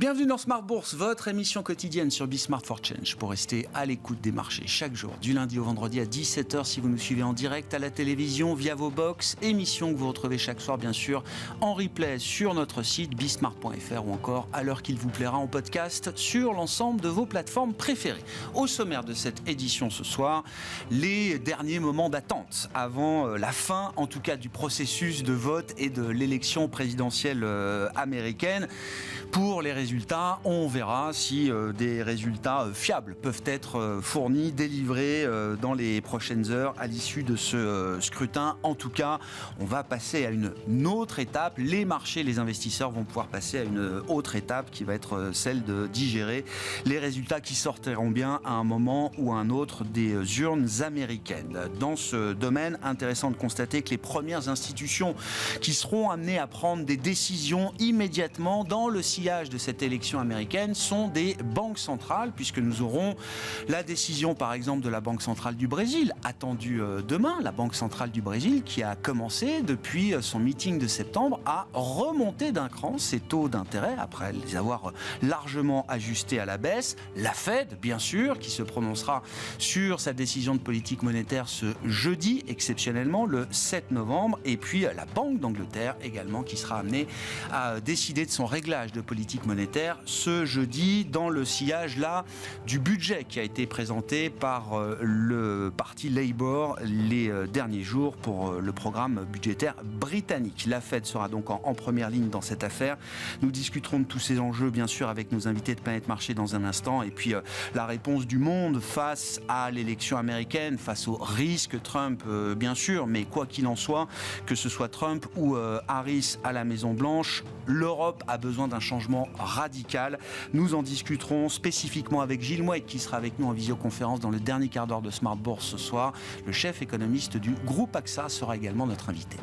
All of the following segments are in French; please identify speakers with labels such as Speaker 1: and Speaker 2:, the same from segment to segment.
Speaker 1: Bienvenue dans Smart Bourse, votre émission quotidienne sur Bismart for Change pour rester à l'écoute des marchés chaque jour, du lundi au vendredi à 17h si vous nous suivez en direct à la télévision via vos box, émission que vous retrouvez chaque soir bien sûr en replay sur notre site bismart.fr ou encore à l'heure qu'il vous plaira en podcast sur l'ensemble de vos plateformes préférées. Au sommaire de cette édition ce soir, les derniers moments d'attente avant la fin en tout cas du processus de vote et de l'élection présidentielle américaine. Pour les résultats, on verra si des résultats fiables peuvent être fournis, délivrés dans les prochaines heures à l'issue de ce scrutin. En tout cas, on va passer à une autre étape. Les marchés, les investisseurs vont pouvoir passer à une autre étape qui va être celle de digérer les résultats qui sortiront bien à un moment ou à un autre des urnes américaines. Dans ce domaine, intéressant de constater que les premières institutions qui seront amenées à prendre des décisions immédiatement dans le sillage de cette élection américaine sont des banques centrales, puisque nous aurons la décision par exemple de la Banque centrale du Brésil, attendue demain, la Banque centrale du Brésil qui a commencé depuis son meeting de septembre à remonter d'un cran ses taux d'intérêt après les avoir largement ajustés à la baisse. La Fed, bien sûr, qui se prononcera sur sa décision de politique monétaire ce jeudi, exceptionnellement le 7 novembre, et puis la Banque d'Angleterre également qui sera amenée à décider de son réglage de politique monétaire ce jeudi dans le sillage là du budget qui a été présenté par le parti Labour les derniers jours pour le programme budgétaire britannique. La Fed sera donc en première ligne dans cette affaire. Nous discuterons de tous ces enjeux bien sûr avec nos invités de Planète Marché dans un instant et puis la réponse du monde face à l'élection américaine, face au risque Trump bien sûr, mais quoi qu'il en soit, que ce soit Trump ou Harris à la Maison Blanche, l'Europe a besoin d'un changement radical. Nous en discuterons spécifiquement avec Gilles Mouet qui sera avec nous en visioconférence dans le dernier quart d'heure de Smart Bourse ce soir. Le chef économiste du groupe AXA sera également notre invité.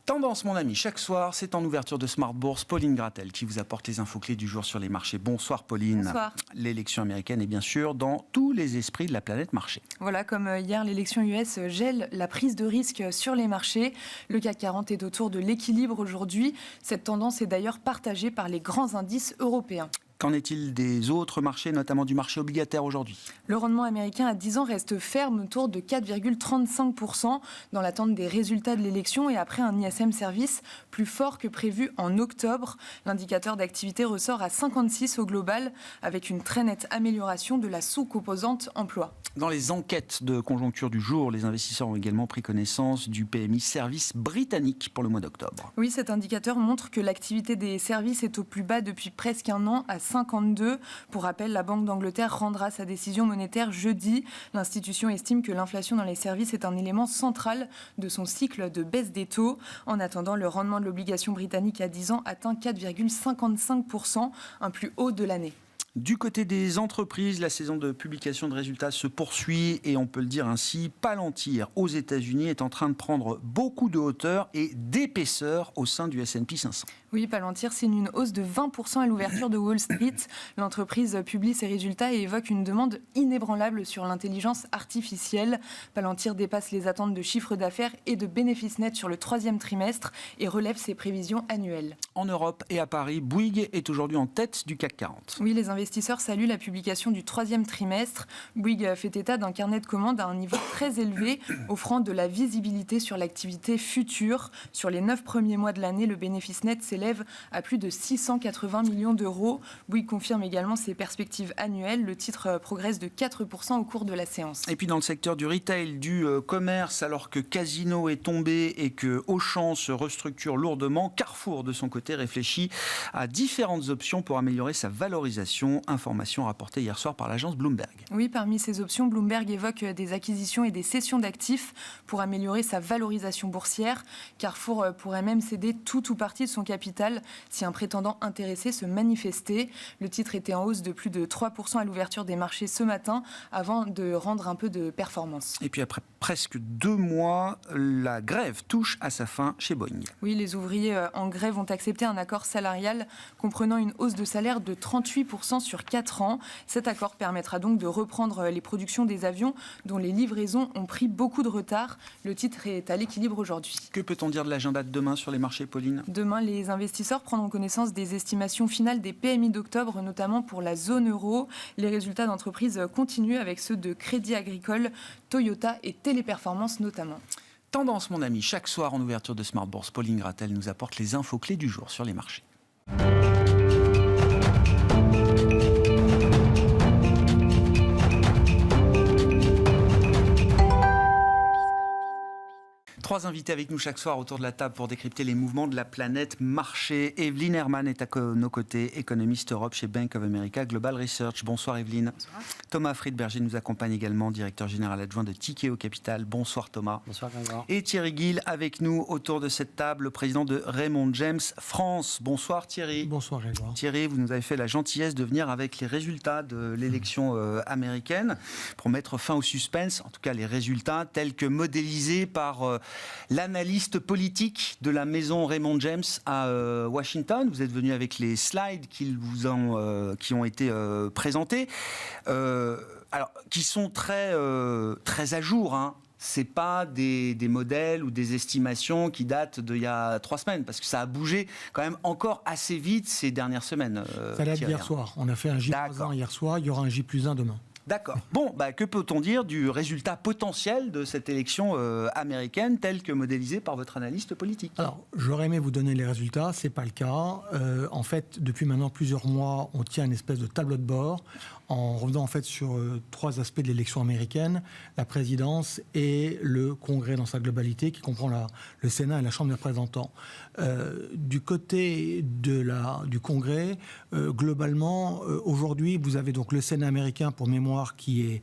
Speaker 1: Tendance, mon ami, chaque soir, c'est en ouverture de Smart Bourse, Pauline Gratel qui vous apporte les infos clés du jour sur les marchés. Bonsoir Pauline.
Speaker 2: Bonsoir. L'élection
Speaker 1: américaine est bien sûr dans tous les esprits de la planète marché.
Speaker 2: Voilà, comme hier, l'élection US gèle la prise de risque sur les marchés. Le CAC 40 est autour de l'équilibre aujourd'hui. Cette tendance est d'ailleurs partagée par les grands indices européens.
Speaker 1: Qu'en est-il des autres marchés, notamment du marché obligataire aujourd'hui ?
Speaker 2: Le rendement américain à 10 ans reste ferme autour de 4,35% dans l'attente des résultats de l'élection et après un ISM Service plus fort que prévu en octobre. L'indicateur d'activité ressort à 56 au global avec une très nette amélioration de la sous-composante emploi.
Speaker 1: Dans les enquêtes de conjoncture du jour, les investisseurs ont également pris connaissance du PMI Service britannique pour le mois d'octobre.
Speaker 2: Oui, cet indicateur montre que l'activité des services est au plus bas depuis presque un an à 52. Pour rappel, la Banque d'Angleterre rendra sa décision monétaire jeudi. L'institution estime que l'inflation dans les services est un élément central de son cycle de baisse des taux. En attendant, le rendement de l'obligation britannique à 10 ans atteint 4,55%, un plus haut de l'année.
Speaker 1: Du côté des entreprises, la saison de publication de résultats se poursuit et on peut le dire ainsi, Palantir aux États-Unis est en train de prendre beaucoup de hauteur et d'épaisseur au sein du S&P 500.
Speaker 2: Oui, Palantir signe une hausse de 20% à l'ouverture de Wall Street. L'entreprise publie ses résultats et évoque une demande inébranlable sur l'intelligence artificielle. Palantir dépasse les attentes de chiffre d'affaires et de bénéfices nets sur le troisième trimestre et relève ses prévisions annuelles.
Speaker 1: En Europe et à Paris, Bouygues est aujourd'hui en tête du CAC 40.
Speaker 2: Oui, les investisseurs saluent la publication du troisième trimestre. Bouygues fait état d'un carnet de commandes à un niveau très élevé, offrant de la visibilité sur l'activité future. Sur les 9 premiers mois de l'année, le bénéfice net s'élève à plus de 680 millions d'euros. Bouygues confirme également ses perspectives annuelles. Le titre progresse de 4% au cours de la séance.
Speaker 1: Et puis dans le secteur du retail, du commerce, alors que Casino est tombé et que Auchan se restructure lourdement, Carrefour, de son côté, réfléchit à différentes options pour améliorer sa valorisation. Information rapportée hier soir par l'agence Bloomberg.
Speaker 2: Oui, parmi ces options, Bloomberg évoque des acquisitions et des cessions d'actifs pour améliorer sa valorisation boursière. Carrefour pourrait même céder tout ou partie de son capital si un prétendant intéressé se manifestait. Le titre était en hausse de plus de 3% à l'ouverture des marchés ce matin avant de rendre un peu de performance.
Speaker 1: Et puis après presque 2 mois, la grève touche à sa fin chez Boeing.
Speaker 2: Oui, les ouvriers en grève ont accepté accepté un accord salarial comprenant une hausse de salaire de 38% sur 4 ans. Cet accord permettra donc de reprendre les productions des avions dont les livraisons ont pris beaucoup de retard. Le titre est à l'équilibre aujourd'hui.
Speaker 1: Que peut-on dire de l'agenda de demain sur les marchés, Pauline ?
Speaker 2: Demain, les investisseurs prendront connaissance des estimations finales des PMI d'octobre, notamment pour la zone euro. Les résultats d'entreprise continuent avec ceux de Crédit Agricole, Toyota et Téléperformance notamment.
Speaker 1: Tendance, mon ami, chaque soir en ouverture de Smart Bourse, Pauline Gratel nous apporte les infos clés du jour sur les marchés. Trois invités avec nous chaque soir autour de la table pour décrypter les mouvements de la planète marché. Evelyne Hermann est à nos côtés, économiste Europe chez Bank of America Global Research. Bonsoir Evelyne.
Speaker 3: Bonsoir.
Speaker 1: Thomas Friedberger nous accompagne également, directeur général adjoint de Tikeo Capital. Bonsoir Thomas.
Speaker 3: Bonsoir Grégoire.
Speaker 1: Et Thierry Gill avec nous autour de cette table, le président de Raymond James France. Bonsoir Thierry.
Speaker 4: Bonsoir Grégoire.
Speaker 1: Thierry, vous nous avez fait la gentillesse de venir avec les résultats de l'élection américaine pour mettre fin au suspense, en tout cas les résultats tels que modélisés par l'analyste politique de la maison Raymond James à Washington. Vous êtes venu avec les slides qui ont été présentés, alors qui sont très à jour, hein. C'est pas des modèles ou des estimations qui datent d'il y a 3 semaines, parce que ça a bougé quand même encore assez vite ces dernières semaines.
Speaker 4: Ça date d'hier soir. On a fait un J+1 hier soir, il y aura un J+1 demain.
Speaker 1: D'accord. Bon, que peut-on dire du résultat potentiel de cette élection américaine telle que modélisée par votre analyste politique ?
Speaker 4: Alors, j'aurais aimé vous donner les résultats, c'est pas le cas. En fait, depuis maintenant plusieurs mois, on tient une espèce de tableau de bord en revenant en fait sur 3 aspects de l'élection américaine, la présidence et le Congrès dans sa globalité, qui comprend le Sénat et la Chambre des représentants. Du côté du Congrès, globalement, aujourd'hui, vous avez donc le Sénat américain, pour mémoire, qui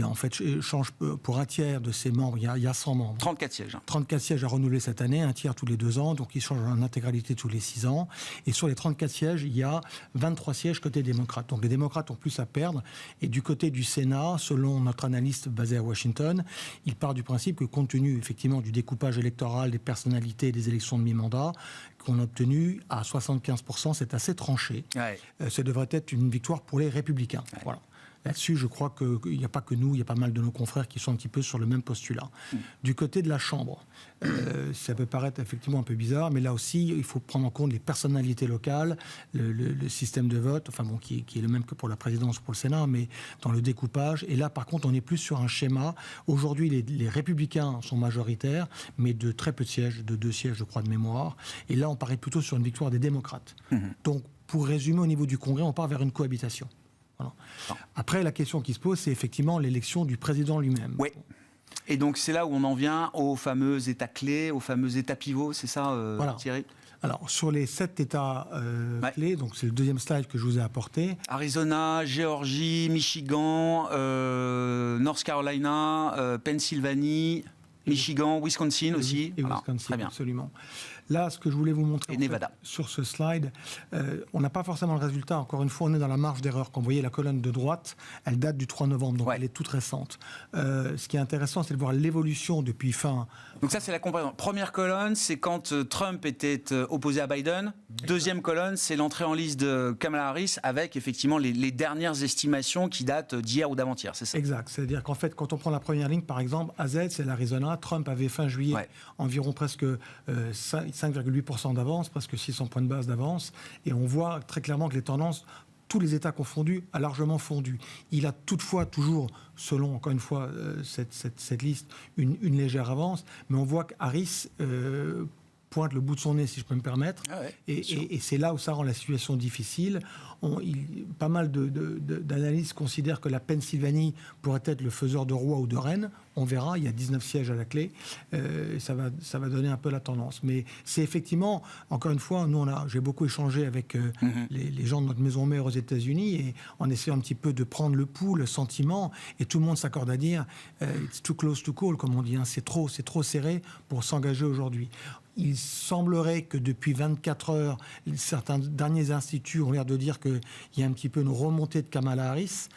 Speaker 4: en fait change pour un tiers de ses membres. Il y a 100 membres.
Speaker 1: 34 sièges.
Speaker 4: 34 sièges à renouveler cette année, un tiers tous les 2 ans, donc il change en intégralité tous les 6 ans. Et sur les 34 sièges, il y a 23 sièges côté démocrate. Donc les démocrates ont plus à perdre. Et du côté du Sénat, selon notre analyste basé à Washington, il part du principe que compte tenu effectivement du découpage électoral, des personnalités et des élections de mi-mandat, qu'on a obtenu à 75%, c'est assez tranché.
Speaker 1: Ouais.
Speaker 4: Ça devrait être une victoire pour les Républicains. Ouais. Voilà. Là-dessus, je crois qu'il n'y a pas que nous, il y a pas mal de nos confrères qui sont un petit peu sur le même postulat. Du côté de la Chambre, ça peut paraître effectivement un peu bizarre, mais là aussi, il faut prendre en compte les personnalités locales, le système de vote, enfin bon, qui est le même que pour la présidence ou pour le Sénat, mais dans le découpage. Et là, par contre, on est plus sur un schéma. Aujourd'hui, les Républicains sont majoritaires, mais de très peu de sièges, de 2 sièges, je crois, de mémoire. Et là, on paraît plutôt sur une victoire des démocrates. Donc, pour résumer, au niveau du Congrès, on part vers une cohabitation. Voilà. Après, la question qui se pose, c'est effectivement l'élection du président lui-même.
Speaker 1: Oui. Et donc, c'est là où on en vient aux fameux États clés, aux fameux États pivots, c'est ça,
Speaker 4: voilà.
Speaker 1: Thierry ?
Speaker 4: Alors, sur les 7 États clés, donc c'est le deuxième slide que je vous ai apporté.
Speaker 1: Arizona, Géorgie, Michigan, North Carolina, Pennsylvanie, Michigan, Wisconsin aussi.
Speaker 4: Et
Speaker 1: voilà.
Speaker 4: Wisconsin,
Speaker 1: Très bien.
Speaker 4: absolument. Là, ce que je voulais vous montrer
Speaker 1: Et Nevada.
Speaker 4: Sur ce slide, on n'a pas forcément le résultat. Encore une fois, on est dans la marge d'erreur. Quand vous voyez la colonne de droite, elle date du 3 novembre, donc elle est toute récente. Ce qui est intéressant, c'est de voir l'évolution depuis fin...
Speaker 1: Donc ça, c'est la comparaison. Première colonne, c'est quand Trump était opposé à Biden. Deuxième colonne, c'est l'entrée en liste de Kamala Harris avec effectivement les dernières estimations qui datent d'hier ou d'avant-hier, c'est ça ?
Speaker 4: Exact. C'est-à-dire qu'en fait, quand on prend la première ligne, par exemple, AZ, c'est l'Arizona. Trump avait fin juillet environ presque 5,8% d'avance, presque 600 points de base d'avance. Et on voit très clairement que les tendances, tous les États confondus, a largement fondu. Il a toutefois toujours, selon, encore une fois, cette liste, une légère avance. Mais on voit qu'Harris pointe le bout de son nez, si je peux me permettre. Ah ouais, et c'est là où ça rend la situation difficile. Pas mal d'analystes considèrent que la Pennsylvanie pourrait être le faiseur de roi ou de reine. On verra, il y a 19 sièges à la clé. Ça va donner un peu la tendance. Mais c'est effectivement, encore une fois, j'ai beaucoup échangé avec les gens de notre maison mère aux États-Unis et en essayant un petit peu de prendre le pouls, le sentiment, et tout le monde s'accorde à dire it's too close to call, comme on dit, hein, c'est trop serré pour s'engager aujourd'hui. Il semblerait que depuis 24 heures, certains derniers instituts ont l'air de dire qu'il y a un petit peu une remontée de Kamala Harris.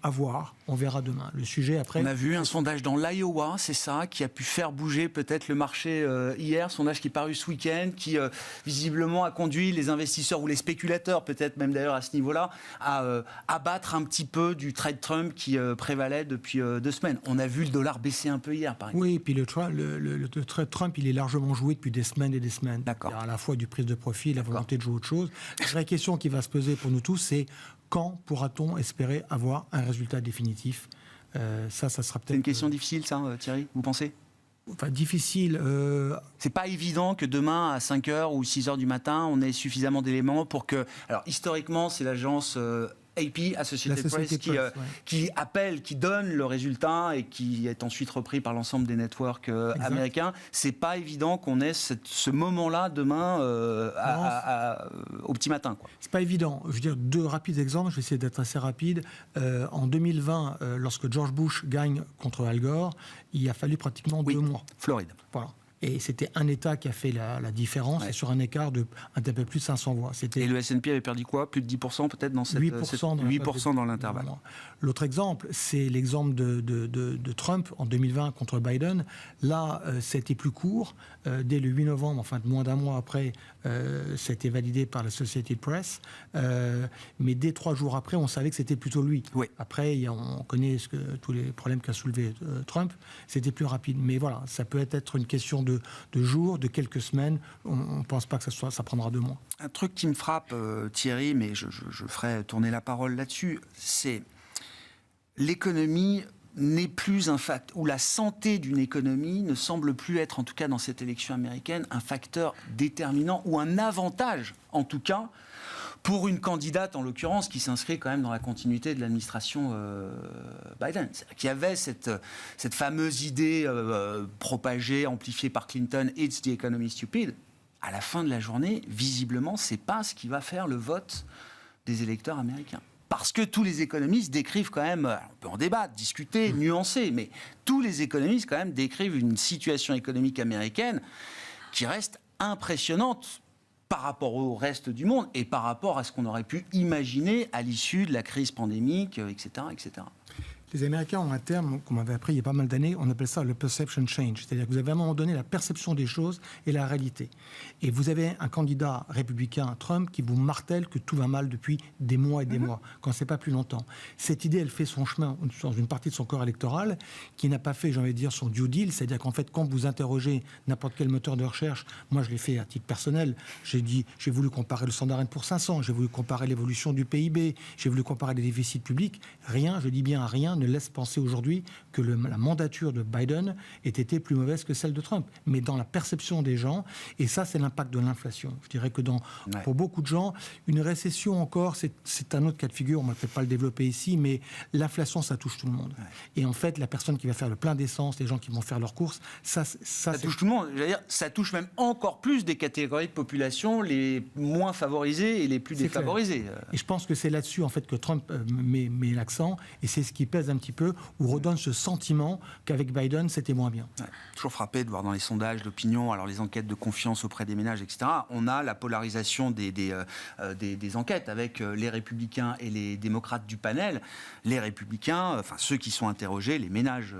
Speaker 4: À voir, on verra demain. Le sujet après...
Speaker 1: On a vu un sondage dans l'Iowa, c'est ça, qui a pu faire bouger peut-être le marché hier, sondage qui est paru ce week-end, qui visiblement a conduit les investisseurs ou les spéculateurs, peut-être même d'ailleurs à ce niveau-là, à abattre un petit peu du trade Trump qui prévalait depuis 2 semaines. On a vu le dollar baisser un peu hier, par exemple.
Speaker 4: Oui, et puis le trade Trump, il est largement joué depuis des semaines et des semaines.
Speaker 1: D'accord.
Speaker 4: Il y a à la fois du prise de profit, la volonté de jouer autre chose. La vraie question qui va se poser pour nous tous, c'est quand pourra-t-on espérer avoir un résultat définitif ? Ça sera peut-être...
Speaker 1: C'est une question difficile, ça, Thierry, vous pensez ?
Speaker 4: Enfin, difficile.
Speaker 1: C'est pas évident que demain, à 5h ou 6h du matin, on ait suffisamment d'éléments pour que... Alors, historiquement, c'est l'agence... AP, Associated Press, qui appelle, qui donne le résultat et qui est ensuite repris par l'ensemble des networks américains. C'est pas évident qu'on ait ce moment-là demain au petit matin, quoi.
Speaker 4: C'est pas évident. Je veux dire 2 rapides exemples. Je vais essayer d'être assez rapide. En 2020, lorsque George Bush gagne contre Al Gore, il a fallu pratiquement 2 mois.
Speaker 1: Floride.
Speaker 4: Voilà. Et c'était un État qui a fait la différence, et sur un écart de un peu plus de 500 voix.
Speaker 1: Et le S&P avait perdu quoi ? Plus de 10% peut-être dans cette... 8% dans l'intervalle.
Speaker 4: L'autre exemple, c'est l'exemple de Trump en 2020 contre Biden. Là, c'était plus court. Dès le 8 novembre, enfin moins d'un mois après, ça a été validé par la Associated Press. Mais dès 3 jours après, on savait que c'était plutôt lui.
Speaker 1: Oui.
Speaker 4: Après, on connaît tous les problèmes qu'a soulevé Trump. C'était plus rapide. Mais voilà, ça peut être une question de jours, de quelques semaines. On ne pense pas que ça prendra 2 mois.
Speaker 1: Un truc qui me frappe, Thierry, mais je ferai tourner la parole là-dessus, c'est l'économie n'est plus un facteur, ou la santé d'une économie ne semble plus être, en tout cas dans cette élection américaine, un facteur déterminant ou un avantage, en tout cas, pour une candidate, en l'occurrence, qui s'inscrit quand même dans la continuité de l'administration Biden. Qui avait cette fameuse idée propagée, amplifiée par Clinton, « It's the economy stupid ». À la fin de la journée, visiblement, c'est pas ce qui va faire le vote des électeurs américains. Parce que tous les économistes décrivent quand même, on peut en débattre, discuter, nuancer, mais tous les économistes quand même décrivent une situation économique américaine qui reste impressionnante par rapport au reste du monde et par rapport à ce qu'on aurait pu imaginer à l'issue de la crise pandémique, etc., etc.
Speaker 4: Les Américains ont un terme qu'on m'avait appris il y a pas mal d'années, on appelle ça le perception change. C'est-à-dire que vous avez à un moment donné la perception des choses et la réalité. Et vous avez un candidat républicain, Trump, qui vous martèle que tout va mal depuis des mois et des mois, quand c'est pas plus longtemps. Cette idée, elle fait son chemin dans une partie de son corps électoral, qui n'a pas fait, j'ai envie de dire, son due deal. C'est-à-dire qu'en fait, quand vous interrogez n'importe quel moteur de recherche, moi je l'ai fait à titre personnel, j'ai voulu comparer le Standard & Poor's 500, j'ai voulu comparer l'évolution du PIB, j'ai voulu comparer les déficits publics. Rien, je dis bien rien, ne laisse penser aujourd'hui que la mandature de Biden ait été plus mauvaise que celle de Trump. Mais dans la perception des gens, et ça c'est l'impact de l'inflation. Je dirais que pour beaucoup de gens, une récession encore, c'est un autre cas de figure, on ne va peut-être pas le développer ici, mais l'inflation ça touche tout le monde. Et en fait, la personne qui va faire le plein d'essence, les gens qui vont faire leurs courses, ça
Speaker 1: touche tout le monde. Je veux dire, ça touche même encore plus des catégories de population les moins favorisées et les plus défavorisées.
Speaker 4: Et je pense que c'est là-dessus en fait que Trump met l'accent, et c'est ce qui pèse un petit peu, ou redonne ce sentiment qu'avec Biden, c'était moins bien.
Speaker 1: Toujours frappé de voir dans les sondages d'opinion, alors les enquêtes de confiance auprès des ménages, etc., on a la polarisation des enquêtes avec les républicains et les démocrates du panel. Les républicains, enfin ceux qui sont interrogés, les ménages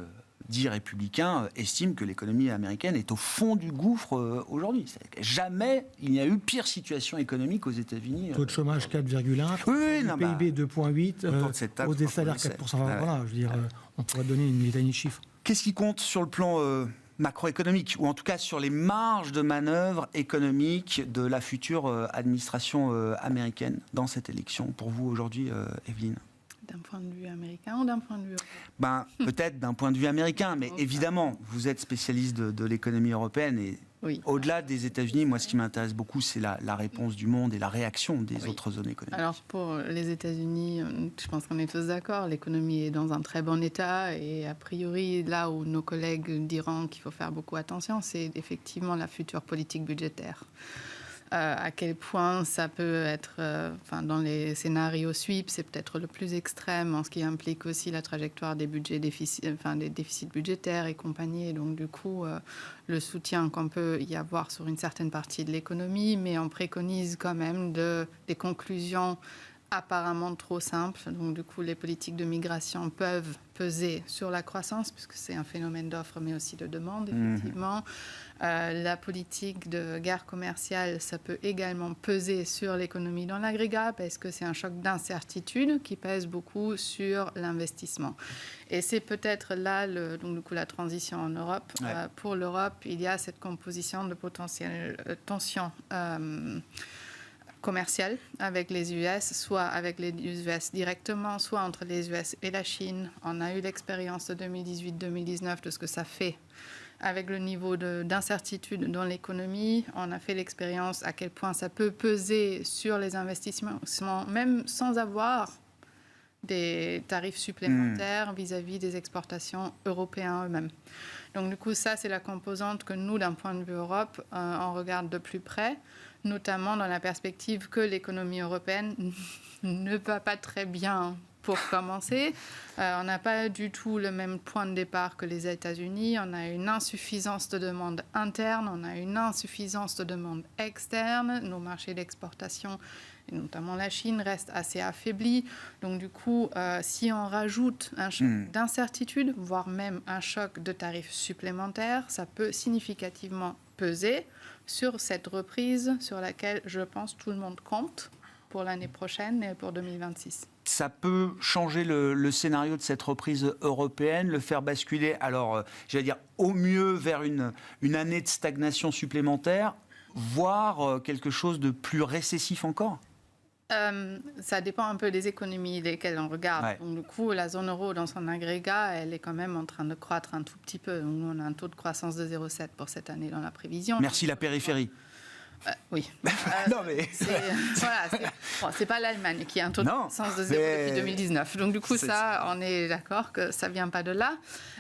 Speaker 1: dits républicains, estiment que l'économie américaine est au fond du gouffre aujourd'hui. Jamais il n'y a eu pire situation économique aux États-Unis.
Speaker 4: Taux de chômage 4,1, PIB 2,8, hausse des salaires 4%. Voilà, je veux dire, on pourrait donner une litanie de chiffres.
Speaker 1: Qu'est-ce qui compte sur le plan macroéconomique, ou en tout cas sur les marges de manœuvre économiques de la future administration américaine dans cette élection, pour vous aujourd'hui, Evelyne ?
Speaker 3: D'un point de vue américain ou d'un point de vue européen ?
Speaker 1: Peut-être d'un point de vue américain, mais évidemment, vous êtes spécialiste de l'économie européenne et au-delà des États-Unis, moi, ce qui m'intéresse beaucoup, c'est la réponse du monde et la réaction des autres zones économiques.
Speaker 3: Alors, pour les États-Unis, je pense qu'on est tous d'accord, l'économie est dans un très bon état et a priori, là où nos collègues diront qu'il faut faire beaucoup attention, c'est effectivement la future politique budgétaire. À quel point ça peut être, dans les scénarios SWIP, c'est peut-être le plus extrême en ce qui implique aussi la trajectoire des budgets des déficits budgétaires et compagnie. Et donc du coup, le soutien qu'on peut y avoir sur une certaine partie de l'économie, mais on préconise quand même des conclusions apparemment trop simple. Donc, du coup, les politiques de migration peuvent peser sur la croissance, puisque c'est un phénomène d'offre, mais aussi de demande, effectivement. La politique de guerre commerciale, ça peut également peser sur l'économie dans l'agrégat, parce que c'est un choc d'incertitude qui pèse beaucoup sur l'investissement. Et c'est peut-être là, donc, du coup, la transition en Europe.
Speaker 1: Ouais.
Speaker 3: Pour l'Europe, il y a cette composition de potentielles tensions commerciale avec les US, soit avec les US directement, soit entre les US et la Chine. On a eu l'expérience de 2018-2019 de ce que ça fait avec le niveau d'incertitude dans l'économie. On a fait l'expérience à quel point ça peut peser sur les investissements, même sans avoir des tarifs supplémentaires vis-à-vis des exportations européennes eux-mêmes. Donc, du coup, ça, c'est la composante que nous, d'un point de vue Europe, on regarde de plus près, notamment dans la perspective que l'économie européenne ne va pas très bien pour commencer. On n'a pas du tout le même point de départ que les États-Unis. On a une insuffisance de demande interne, on a une insuffisance de demande externe. Nos marchés d'exportation, et notamment la Chine, restent assez affaiblis. Donc, du coup, si on rajoute un choc d'incertitude, voire même un choc de tarifs supplémentaires, ça peut significativement peser sur cette reprise sur laquelle, je pense, tout le monde compte pour l'année prochaine et pour 2026.
Speaker 1: Ça peut changer le scénario de cette reprise européenne, le faire basculer, alors, j'allais dire, au mieux vers une année de stagnation supplémentaire, voire quelque chose de plus récessif encore ?
Speaker 3: Ça dépend un peu des économies lesquelles on regarde.
Speaker 1: Ouais.
Speaker 3: Donc, du coup, la zone euro, dans son agrégat, elle est quand même en train de croître un tout petit peu. Donc, nous, on a un taux de croissance de 0,7 pour cette année dans la prévision.
Speaker 1: Merci la périphérie.
Speaker 3: Oui.
Speaker 1: Non, mais...
Speaker 3: C'est pas l'Allemagne qui a un taux de croissance de 0 depuis 2019. Donc, du coup, on est d'accord que ça vient pas de là.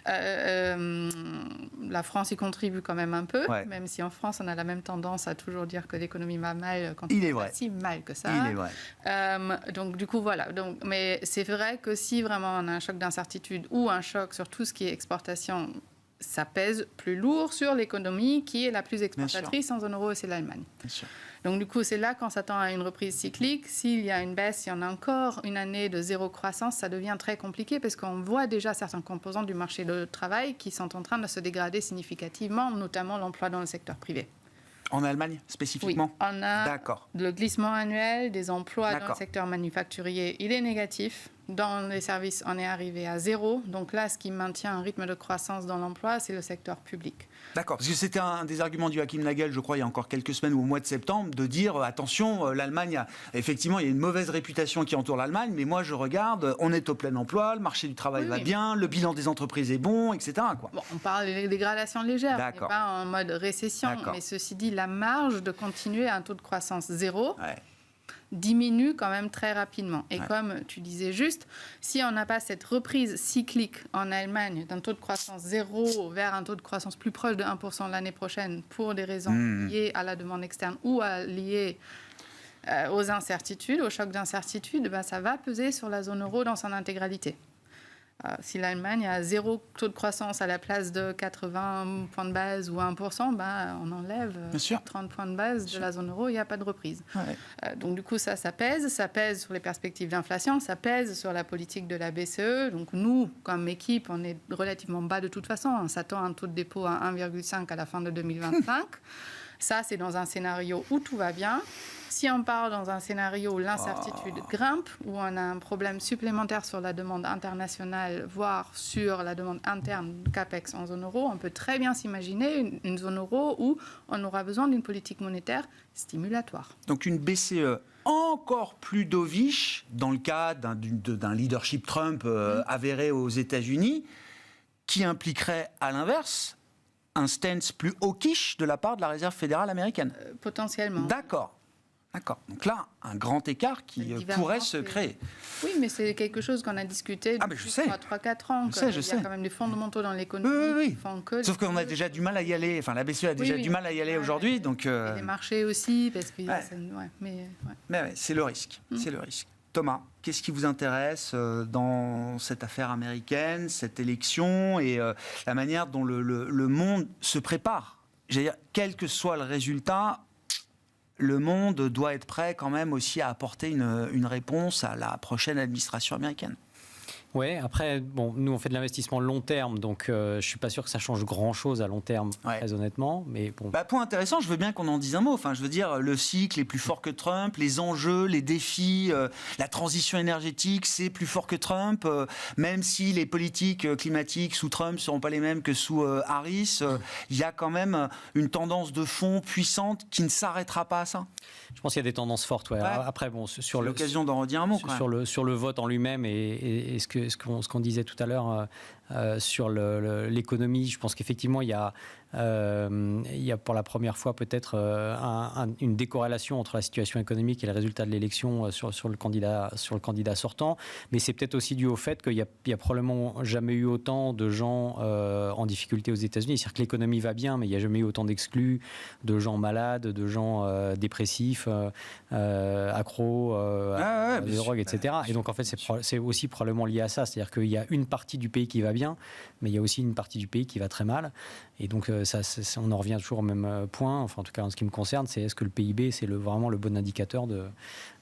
Speaker 3: La France y contribue quand même un peu, même si en France, on a la même tendance à toujours dire que l'économie va mal quand il va si mal que ça.
Speaker 1: Il est vrai.
Speaker 3: Donc, du coup, voilà. Donc, mais c'est vrai que si vraiment on a un choc d'incertitude ou un choc sur tout ce qui est exportation, ça pèse plus lourd sur l'économie qui est la plus exportatrice en zone euro, et c'est l'Allemagne. Donc, du coup, c'est là qu'on s'attend à une reprise cyclique. S'il y a une baisse, s'il y en a encore une année de zéro croissance, ça devient très compliqué parce qu'on voit déjà certains composants du marché du travail qui sont en train de se dégrader significativement, notamment l'emploi dans le secteur privé.
Speaker 1: En Allemagne, spécifiquement ?
Speaker 3: Oui, on a le glissement annuel des emplois dans le secteur manufacturier. Il est négatif. Dans les services, on est arrivé à 0. Donc là, ce qui maintient un rythme de croissance dans l'emploi, c'est le secteur public.
Speaker 1: D'accord, parce que c'était un des arguments du Joachim Nagel, je crois, il y a encore quelques semaines ou au mois de septembre, de dire, attention, l'Allemagne, effectivement, il y a une mauvaise réputation qui entoure l'Allemagne, mais moi, je regarde, on est au plein emploi, le marché du travail va bien, le bilan des entreprises est bon, etc. Quoi.
Speaker 3: Bon, on parle de dégradation légère, on n'est pas en mode récession, mais ceci dit, la marge de continuer à un taux de croissance 0... diminue quand même très rapidement. Et comme tu disais juste, si on n'a pas cette reprise cyclique en Allemagne d'un taux de croissance 0 vers un taux de croissance plus proche de 1% l'année prochaine pour des raisons liées à la demande externe ou liées aux incertitudes, au choc d'incertitude, ça va peser sur la zone euro dans son intégralité. Si l'Allemagne a 0 taux de croissance à la place de 80 points de base ou 1%, on enlève 30 points de base de la zone euro, il n'y a pas de reprise. Donc, du coup, ça pèse. Ça pèse sur les perspectives d'inflation, ça pèse sur la politique de la BCE. Donc, nous, comme équipe, on est relativement bas de toute façon. On s'attend à un taux de dépôt à 1,5 à la fin de 2025. Ça, c'est dans un scénario où tout va bien. Si on part dans un scénario où l'incertitude grimpe, où on a un problème supplémentaire sur la demande internationale, voire sur la demande interne CAPEX en zone euro, on peut très bien s'imaginer une zone euro où on aura besoin d'une politique monétaire stimulatoire.
Speaker 1: Donc une BCE encore plus dovish dans le cas d'un leadership Trump avéré aux États-Unis, qui impliquerait à l'inverse un stance plus hawkish de la part de la Réserve fédérale américaine.
Speaker 3: Potentiellement.
Speaker 1: D'accord. Donc là, un grand écart qui pourrait se créer.
Speaker 3: Oui, mais c'est quelque chose qu'on a discuté depuis 3-4 ans.
Speaker 1: Je sais.
Speaker 3: Il y a quand même des fondamentaux dans l'économie qui font que...
Speaker 1: Sauf qu'on a déjà du mal à y aller. Enfin, la BCE a déjà du mal à y aller aujourd'hui. Donc,
Speaker 3: et les marchés aussi, parce que...
Speaker 1: Mais c'est le risque. C'est le risque. Thomas, qu'est-ce qui vous intéresse dans cette affaire américaine, cette élection et la manière dont le monde se prépare ? J'allais dire, quel que soit le résultat, le monde doit être prêt quand même aussi à apporter une réponse à la prochaine administration américaine.
Speaker 5: Oui, après, bon, nous on fait de l'investissement long terme, donc je ne suis pas sûr que ça change grand-chose à long terme, très honnêtement. Mais bon.
Speaker 1: Point intéressant, je veux bien qu'on en dise un mot. Enfin, je veux dire, le cycle est plus fort que Trump, les enjeux, les défis, la transition énergétique, c'est plus fort que Trump, même si les politiques climatiques sous Trump ne seront pas les mêmes que sous Harris, il y a quand même une tendance de fond puissante qui ne s'arrêtera pas à ça.
Speaker 5: Je pense qu'il y a des tendances fortes. Ouais. Après, bon, sur
Speaker 1: l'occasion d'en redire un mot.
Speaker 5: Sur le vote en lui-même et ce qu'on disait tout à l'heure sur l'économie, je pense qu'effectivement, il y a pour la première fois peut-être une décorrélation entre la situation économique et le résultat de l'élection sur le candidat sortant. Mais c'est peut-être aussi dû au fait qu'il n'y a probablement jamais eu autant de gens en difficulté aux États-Unis. C'est-à-dire que l'économie va bien, mais il n'y a jamais eu autant d'exclus, de gens malades, de gens dépressifs, accros à des drogues, etc. Et donc en fait, c'est aussi probablement lié à ça. C'est-à-dire qu'il y a une partie du pays qui va bien, mais il y a aussi une partie du pays qui va très mal. Et donc, on en revient toujours au même point, enfin en tout cas en ce qui me concerne, c'est est-ce que le PIB, c'est vraiment le bon indicateur de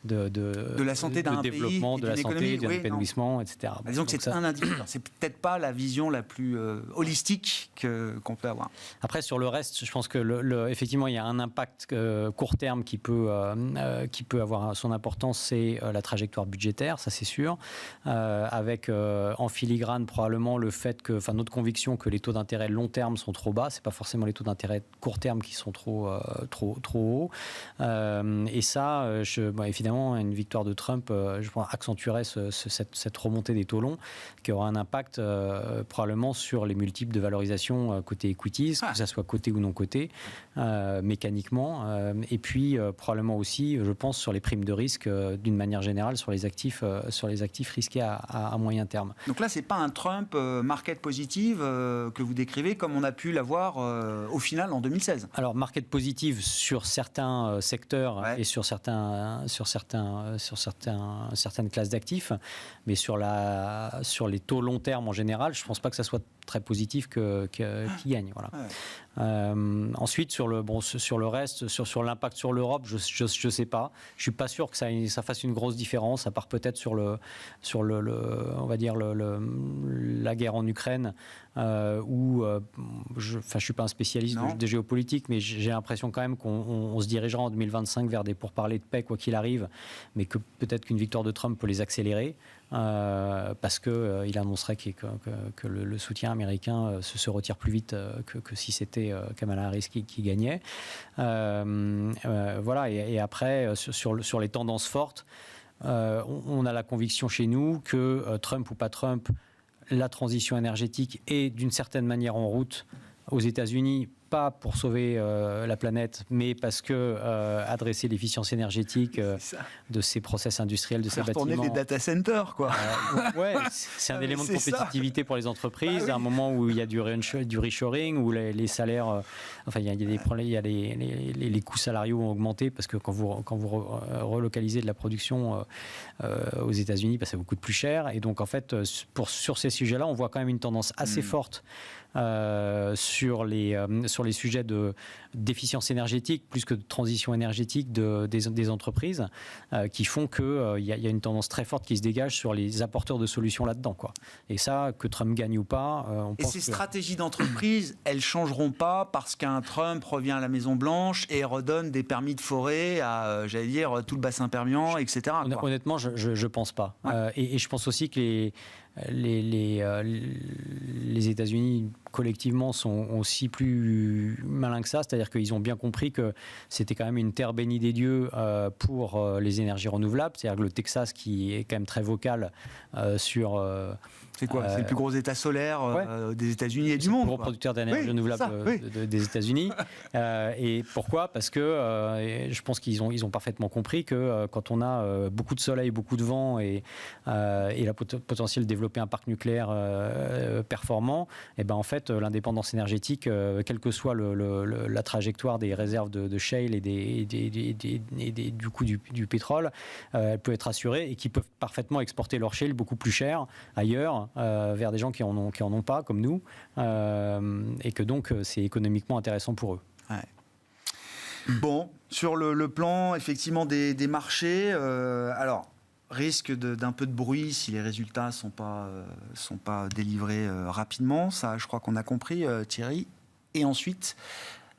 Speaker 1: la santé d'un pays,
Speaker 5: développement, de la santé, de l'épanouissement, etc.
Speaker 1: Disons que c'est un indicateur. C'est peut-être pas la vision la plus holistique qu'on peut avoir.
Speaker 5: Après, sur le reste, je pense que effectivement, il y a un impact court terme qui peut avoir son importance, c'est la trajectoire budgétaire, ça c'est sûr, avec en filigrane probablement le fait que, enfin notre conviction que les taux d'intérêt long terme sont trop bas, c'est pas forcément les taux d'intérêt court terme qui sont trop hauts. Et ça, évidemment, une victoire de Trump, je pense, accentuerait cette remontée des taux longs, qui aura un impact probablement sur les multiples de valorisation côté equities, que ça soit coté ou non coté, mécaniquement, et puis probablement aussi, je pense, sur les primes de risque d'une manière générale, sur les actifs risqués à moyen terme.
Speaker 1: Donc là, c'est pas un Trump market positive que vous décrivez comme on a pu l'avoir au final en 2016.
Speaker 5: Alors, market positive sur certains secteurs et sur certaines classes d'actifs, mais sur les taux long terme en général, je ne pense pas que ça soit très positif qui gagne. Voilà. Ensuite, sur le reste, sur l'impact sur l'Europe, je sais pas. Je suis pas sûr que ça fasse une grosse différence, à part peut-être sur on va dire la guerre en Ukraine, où je suis pas un spécialiste de géopolitique, mais j'ai l'impression quand même qu'on se dirigera en 2025 vers des pourparlers de paix quoi qu'il arrive, mais que peut-être qu'une victoire de Trump peut les accélérer. Parce qu'il annoncerait que le soutien américain se retire plus vite que si c'était Kamala Harris qui gagnait. Voilà, et après, sur les tendances fortes, on a la conviction chez nous que Trump ou pas Trump, la transition énergétique est d'une certaine manière en route aux États-Unis, pas pour sauver la planète, mais parce que adresser l'efficience énergétique de ces process industriels, de ces bâtiments.
Speaker 1: Retourner les data centers, quoi.
Speaker 5: Ouais, c'est un élément de compétitivité pour les entreprises. À un moment où il y a du reshoring, où les salaires, il y a des problèmes, il y a les coûts salariaux ont augmenté parce que quand vous relocalisez de la production aux États-Unis, ça vous coûte plus cher. Et donc en fait, sur ces sujets-là, on voit quand même une tendance assez forte sur les sujets d'efficience énergétique, plus que de transition énergétique des entreprises, qui font qu'il y a une tendance très forte qui se dégage sur les apporteurs de solutions là-dedans, quoi. Et ça, que Trump gagne ou pas, on pense
Speaker 1: ces stratégies d'entreprise, elles ne changeront pas parce qu'un Trump revient à la Maison-Blanche et redonne des permis de forêt à, tout le bassin permien, etc.
Speaker 5: Honnêtement, je ne pense pas. Ouais. Et je pense aussi que les États-Unis collectivement sont aussi plus malins que ça, c'est-à-dire qu'ils ont bien compris que c'était quand même une terre bénie des dieux pour les énergies renouvelables, c'est-à-dire que le Texas qui est quand même très vocal sur...
Speaker 1: c'est quoi c'est le plus gros état solaire des États-Unis et du monde.
Speaker 5: C'est le plus gros producteur d'énergie renouvelable des États-Unis. Et pourquoi ? Parce que je pense qu'ils ont parfaitement compris que quand on a beaucoup de soleil, beaucoup de vent et la potentiel de développer un parc nucléaire performant, et ben en fait l'indépendance énergétique, quelle que soit la trajectoire des réserves de shale et du coût du pétrole, elle peut être assurée et qui peuvent parfaitement exporter leur shale beaucoup plus cher ailleurs vers des gens qui en ont pas comme nous, et que donc c'est économiquement intéressant pour eux.
Speaker 1: Ouais. Bon, sur le plan effectivement des marchés, alors risque d'un peu de bruit si les résultats sont pas délivrés rapidement. Ça, je crois qu'on a compris, Thierry. Et ensuite,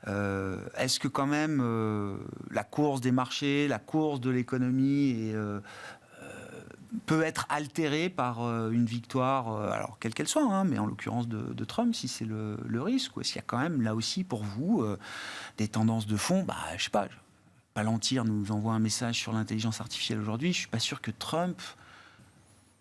Speaker 1: est-ce que quand même la course des marchés, la course de l'économie peut être altérée par une victoire, alors quelle qu'elle soit, hein, mais en l'occurrence de Trump, si c'est le risque, ou est-ce qu'il y a quand même là aussi pour vous des tendances de fond, je sais pas, Palantir nous envoie un message sur l'intelligence artificielle aujourd'hui, je suis pas sûr que Trump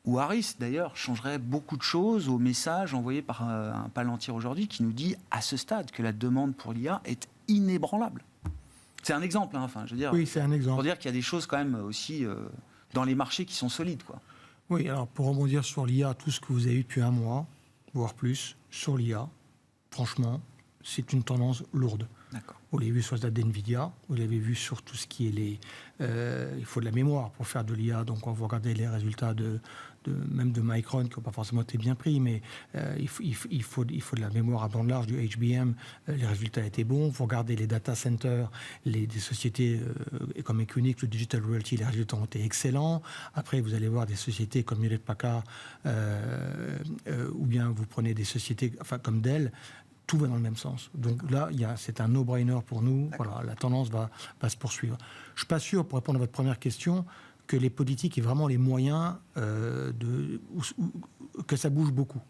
Speaker 1: ou Harris d'ailleurs changerait beaucoup de choses au message envoyé par un Palantir aujourd'hui qui nous dit à ce stade que la demande pour l'IA est inébranlable. C'est un exemple, hein, enfin, je veux dire.
Speaker 4: Oui, c'est un exemple.
Speaker 1: Pour dire qu'il y a des choses quand même aussi dans les marchés qui sont solides, quoi.
Speaker 4: Oui, alors pour rebondir sur l'IA, tout ce que vous avez eu depuis un mois, voire plus, sur l'IA, franchement, c'est une tendance lourde.
Speaker 1: D'accord.
Speaker 4: Vous l'avez vu sur les dates d'NVIDIA, vous l'avez vu sur tout ce qui est il faut de la mémoire pour faire de l'IA, donc quand vous regardez les résultats même de Micron, qui n'ont pas forcément été bien pris, mais il faut de la mémoire à bande large, du HBM, les résultats étaient bons. Vous regardez les data centers, des sociétés comme Equinix, le Digital Realty, les résultats ont été excellents. Après, vous allez voir des sociétés comme Hewlett Packard, ou bien vous prenez des sociétés comme Dell. Tout va dans le même sens. Donc là, c'est un no-brainer pour nous. Voilà, la tendance va se poursuivre. Je ne suis pas sûr, pour répondre à votre première question, que les politiques aient vraiment les moyens que ça bouge beaucoup.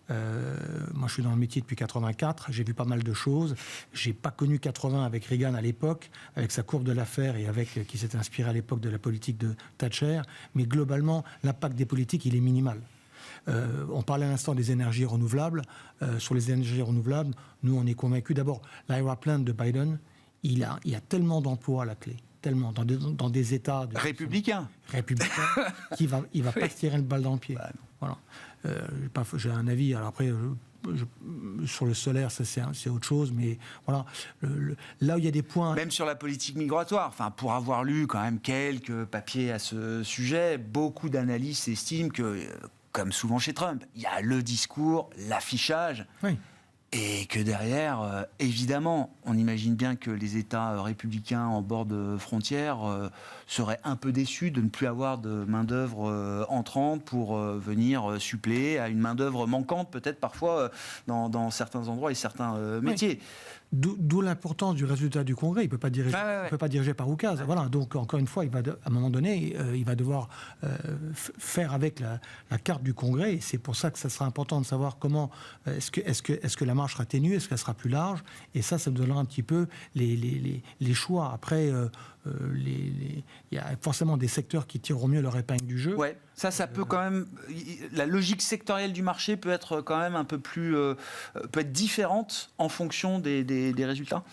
Speaker 4: Moi, je suis dans le métier depuis 84, j'ai vu pas mal de choses. J'ai pas connu 80 avec Reagan à l'époque, avec sa courbe de l'affaire et qui s'était inspiré à l'époque de la politique de Thatcher. Mais globalement, l'impact des politiques, il est minimal. On parlait à l'instant des énergies renouvelables. Sur les énergies renouvelables, nous, on est convaincus. D'abord, l'IRA Plan de Biden, il y a tellement d'emplois à la clé, tellement dans des États
Speaker 1: républicains,
Speaker 4: qu'il va pas se tirer une balle dans le pied. Voilà. J'ai un avis. Alors après, sur le solaire, ça c'est autre chose, mais voilà. Là où il y a des points.
Speaker 1: Même sur la politique migratoire, enfin, pour avoir lu quand même quelques papiers à ce sujet, beaucoup d'analystes estiment que, comme souvent chez Trump, il y a le discours, l'affichage.
Speaker 4: Oui.
Speaker 1: Et que derrière, évidemment, on imagine bien que les États républicains en bord de frontière seraient un peu déçus de ne plus avoir de main-d'œuvre entrante pour venir suppléer à une main-d'œuvre manquante, peut-être parfois dans certains endroits et certains métiers.
Speaker 4: Oui. D'où l'importance du résultat du Congrès. Il ne peut pas diriger par oukase. Ouais. Voilà. Donc, encore une fois, à un moment donné, il va devoir faire avec la carte du Congrès. Et c'est pour ça que ça sera important de savoir comment est-ce que la marge sera ténue, est-ce qu'elle sera plus large. Et ça nous donnera un petit peu les choix. Après, il y a forcément des secteurs qui tireront mieux leur épingle du jeu.
Speaker 1: Ouais. Ça peut quand même. La logique sectorielle du marché peut être quand même un peu plus. Peut être différente en fonction des résultats.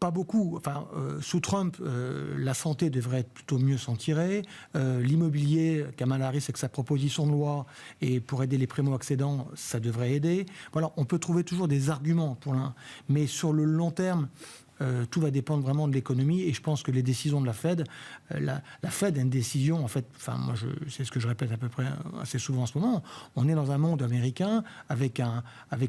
Speaker 4: Pas beaucoup. Enfin, sous Trump, la santé devrait être plutôt mieux s'en tirer. L'immobilier, Kamala Harris avec sa proposition de loi, et pour aider les primo-accédants, ça devrait aider. Voilà, on peut trouver toujours des arguments pour l'un, mais sur le long terme. Tout va dépendre vraiment de l'économie, et je pense que les décisions de la Fed, la Fed a une décision, en fait, moi c'est ce que je répète à peu près assez souvent en ce moment, on est dans un monde américain avec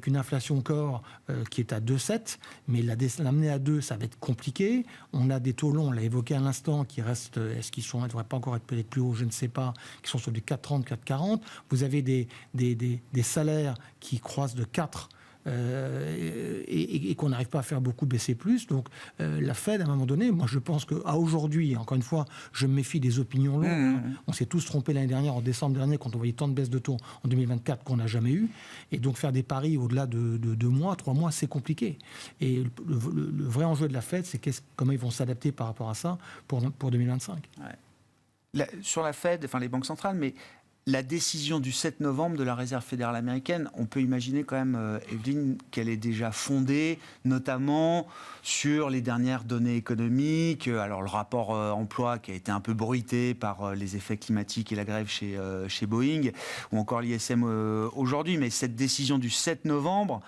Speaker 4: une inflation corps qui est à 2,7, mais l'amener à 2, ça va être compliqué. On a des taux longs, on l'a évoqué à l'instant, qui restent, ils ne devraient pas encore être peut-être plus hauts, je ne sais pas, qui sont sur du 4,30, 4,40. Vous avez des salaires qui croissent de 4, et qu'on n'arrive pas à faire beaucoup baisser plus. Donc la Fed, à un moment donné, moi je pense qu'à aujourd'hui, encore une fois, je me méfie des opinions longues. On s'est tous trompés l'année dernière, en décembre dernier, quand on voyait tant de baisses de taux en 2024 qu'on n'a jamais eu. Et donc faire des paris au-delà de 2 mois, 3 mois, c'est compliqué. Et le vrai enjeu de la Fed, c'est comment ils vont s'adapter par rapport à ça pour 2025.
Speaker 1: Ouais. Sur la Fed, enfin les banques centrales, mais la décision du 7 novembre de la Réserve fédérale américaine, on peut imaginer quand même, Evelyne, qu'elle est déjà fondée, notamment sur les dernières données économiques. Alors le rapport emploi qui a été un peu bruité par les effets climatiques et la grève chez Boeing, ou encore l'ISM aujourd'hui. Mais cette décision du 7 novembre,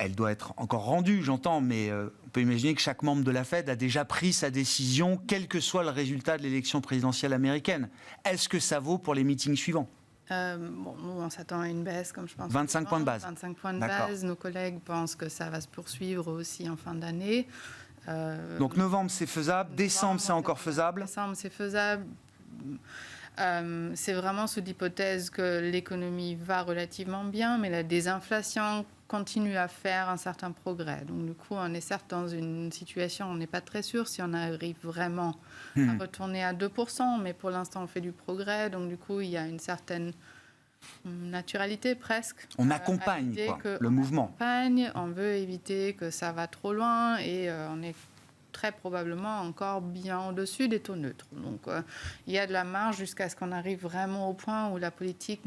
Speaker 1: elle doit être encore rendue, j'entends, mais on peut imaginer que chaque membre de la Fed a déjà pris sa décision, quel que soit le résultat de l'élection présidentielle américaine. Est-ce que ça vaut pour les meetings suivants ?
Speaker 3: Nous, on s'attend à une baisse, comme je pense.
Speaker 1: 25 points de base.
Speaker 3: 25 points de base. Nos collègues pensent que ça va se poursuivre aussi en fin d'année.
Speaker 1: Donc novembre, c'est faisable. Décembre, c'est encore faisable.
Speaker 3: Décembre, c'est faisable. C'est vraiment sous l'hypothèse que l'économie va relativement bien, mais la désinflation continue à faire un certain progrès. Donc du coup, on est certes dans une situation, on n'est pas très sûr si on arrive vraiment à retourner à 2%, mais pour l'instant, on fait du progrès. Donc du coup, il y a une certaine naturalité presque.
Speaker 1: On accompagne le mouvement.
Speaker 3: On veut éviter que ça va trop loin et on est très probablement encore bien au-dessus des taux neutres. Donc, il y a de la marge jusqu'à ce qu'on arrive vraiment au point où la politique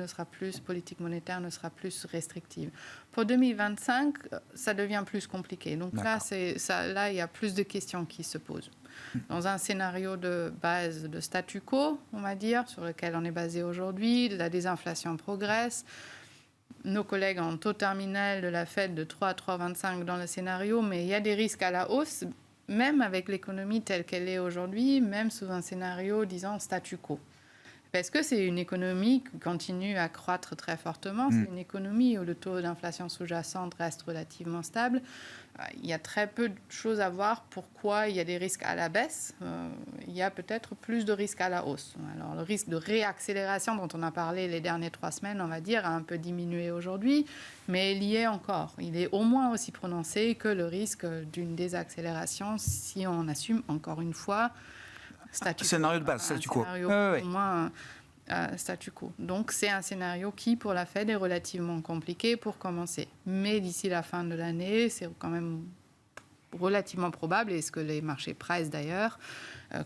Speaker 3: monétaire ne sera plus restrictive. Pour 2025, ça devient plus compliqué. Donc là, il y a plus de questions qui se posent. Dans un scénario de base de statu quo, on va dire, sur lequel on est basé aujourd'hui, la désinflation progresse. Nos collègues en taux terminal de la Fed de 3 à 3,25 dans le scénario, mais il y a des risques à la hausse, même avec l'économie telle qu'elle est aujourd'hui, même sous un scénario, disons, statu quo. Parce que c'est une économie qui continue à croître très fortement. C'est une économie où le taux d'inflation sous-jacente reste relativement stable. Il y a très peu de choses à voir pourquoi il y a des risques à la baisse. Il y a peut-être plus de risques à la hausse. Alors, le risque de réaccélération dont on a parlé les dernières 3 semaines, on va dire, a un peu diminué aujourd'hui, mais il y est encore. Il est au moins aussi prononcé que le risque d'une désaccélération si on assume, encore une fois,
Speaker 1: scénario de base, statu quo.
Speaker 3: Au moins statu quo. Donc c'est un scénario qui, pour la Fed, est relativement compliqué pour commencer. Mais d'ici la fin de l'année, c'est quand même relativement probable, et ce que les marchés pressent d'ailleurs,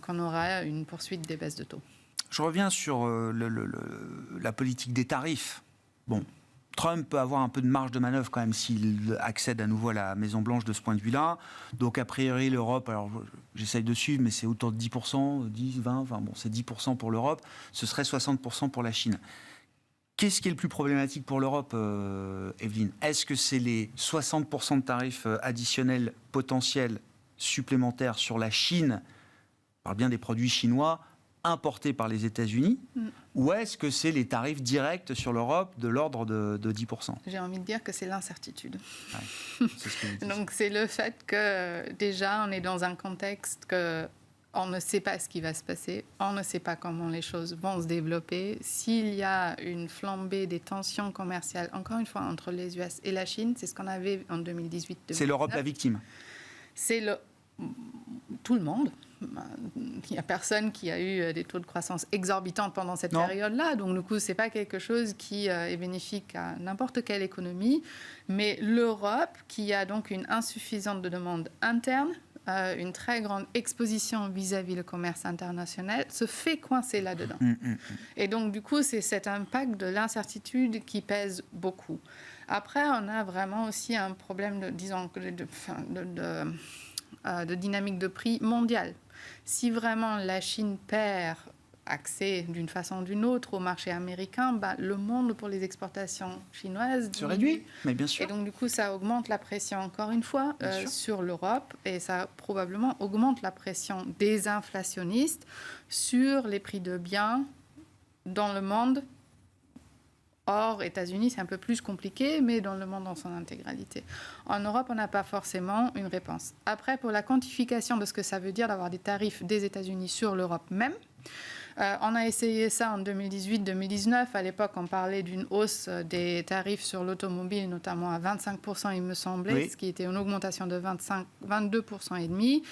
Speaker 3: qu'on aura une poursuite des baisses de taux.
Speaker 1: Je reviens sur la politique des tarifs. Bon, Trump peut avoir un peu de marge de manœuvre quand même s'il accède à nouveau à la Maison-Blanche de ce point de vue-là. Donc, a priori, l'Europe, alors j'essaye de suivre, mais c'est autour de 10%, 10, 20, enfin bon, c'est 10% pour l'Europe, ce serait 60% pour la Chine. Qu'est-ce qui est le plus problématique pour l'Europe, Evelyne ? Est-ce que c'est les 60% de tarifs additionnels potentiels supplémentaires sur la Chine, on parle bien des produits chinois, importés par les États-Unis, ou est-ce que c'est les tarifs directs sur l'Europe de l'ordre de 10%?
Speaker 3: J'ai envie de dire que c'est l'incertitude.
Speaker 1: Ouais, c'est ce que
Speaker 3: Donc c'est le fait que déjà on est dans un contexte que on ne sait pas ce qui va se passer, on ne sait pas comment les choses vont se développer. S'il y a une flambée des tensions commerciales, encore une fois, entre les US et la Chine, c'est ce qu'on avait en 2018.
Speaker 1: C'est l'Europe la victime?
Speaker 3: C'est tout le monde. Il n'y a personne qui a eu des taux de croissance exorbitants pendant cette période-là. Donc, du coup, ce n'est pas quelque chose qui est bénéfique à n'importe quelle économie. Mais l'Europe, qui a donc une insuffisante de demande interne, une très grande exposition vis-à-vis le commerce international, se fait coincer là-dedans. Et donc, du coup, c'est cet impact de l'incertitude qui pèse beaucoup. Après, on a vraiment aussi un problème de dynamique de prix mondiale. Si vraiment la Chine perd accès d'une façon ou d'une autre au marché américain, le monde pour les exportations chinoises
Speaker 1: se réduit, mais bien sûr.
Speaker 3: Et donc du coup, ça augmente la pression encore une fois sur l'Europe, et ça probablement augmente la pression désinflationniste sur les prix de biens dans le monde. Hors États-Unis, c'est un peu plus compliqué, mais dans le monde dans son intégralité. En Europe, on n'a pas forcément une réponse. Après, pour la quantification de ce que ça veut dire d'avoir des tarifs des États-Unis sur l'Europe même, on a essayé ça en 2018-2019. À l'époque, on parlait d'une hausse des tarifs sur l'automobile, notamment à 25%, il me semblait, ce qui était une augmentation de 22% et demi,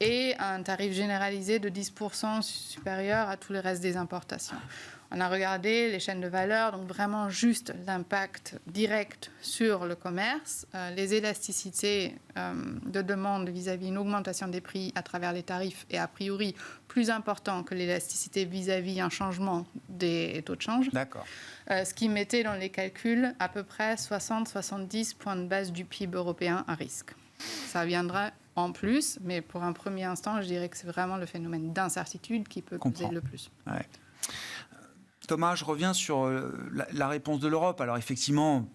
Speaker 3: et un tarif généralisé de 10% supérieur à tout le reste des importations. On a regardé les chaînes de valeur, donc vraiment juste l'impact direct sur le commerce, les élasticités de demande vis-à-vis une augmentation des prix à travers les tarifs est a priori plus important que l'élasticité vis-à-vis un changement des taux de change.
Speaker 1: D'accord.
Speaker 3: Ce qui mettait dans les calculs à peu près 60-70 points de base du PIB européen à risque. Ça viendra en plus, mais pour un premier instant, je dirais que c'est vraiment le phénomène d'incertitude qui peut causer le plus.
Speaker 1: Ouais. Thomas, je reviens sur la réponse de l'Europe. Alors effectivement,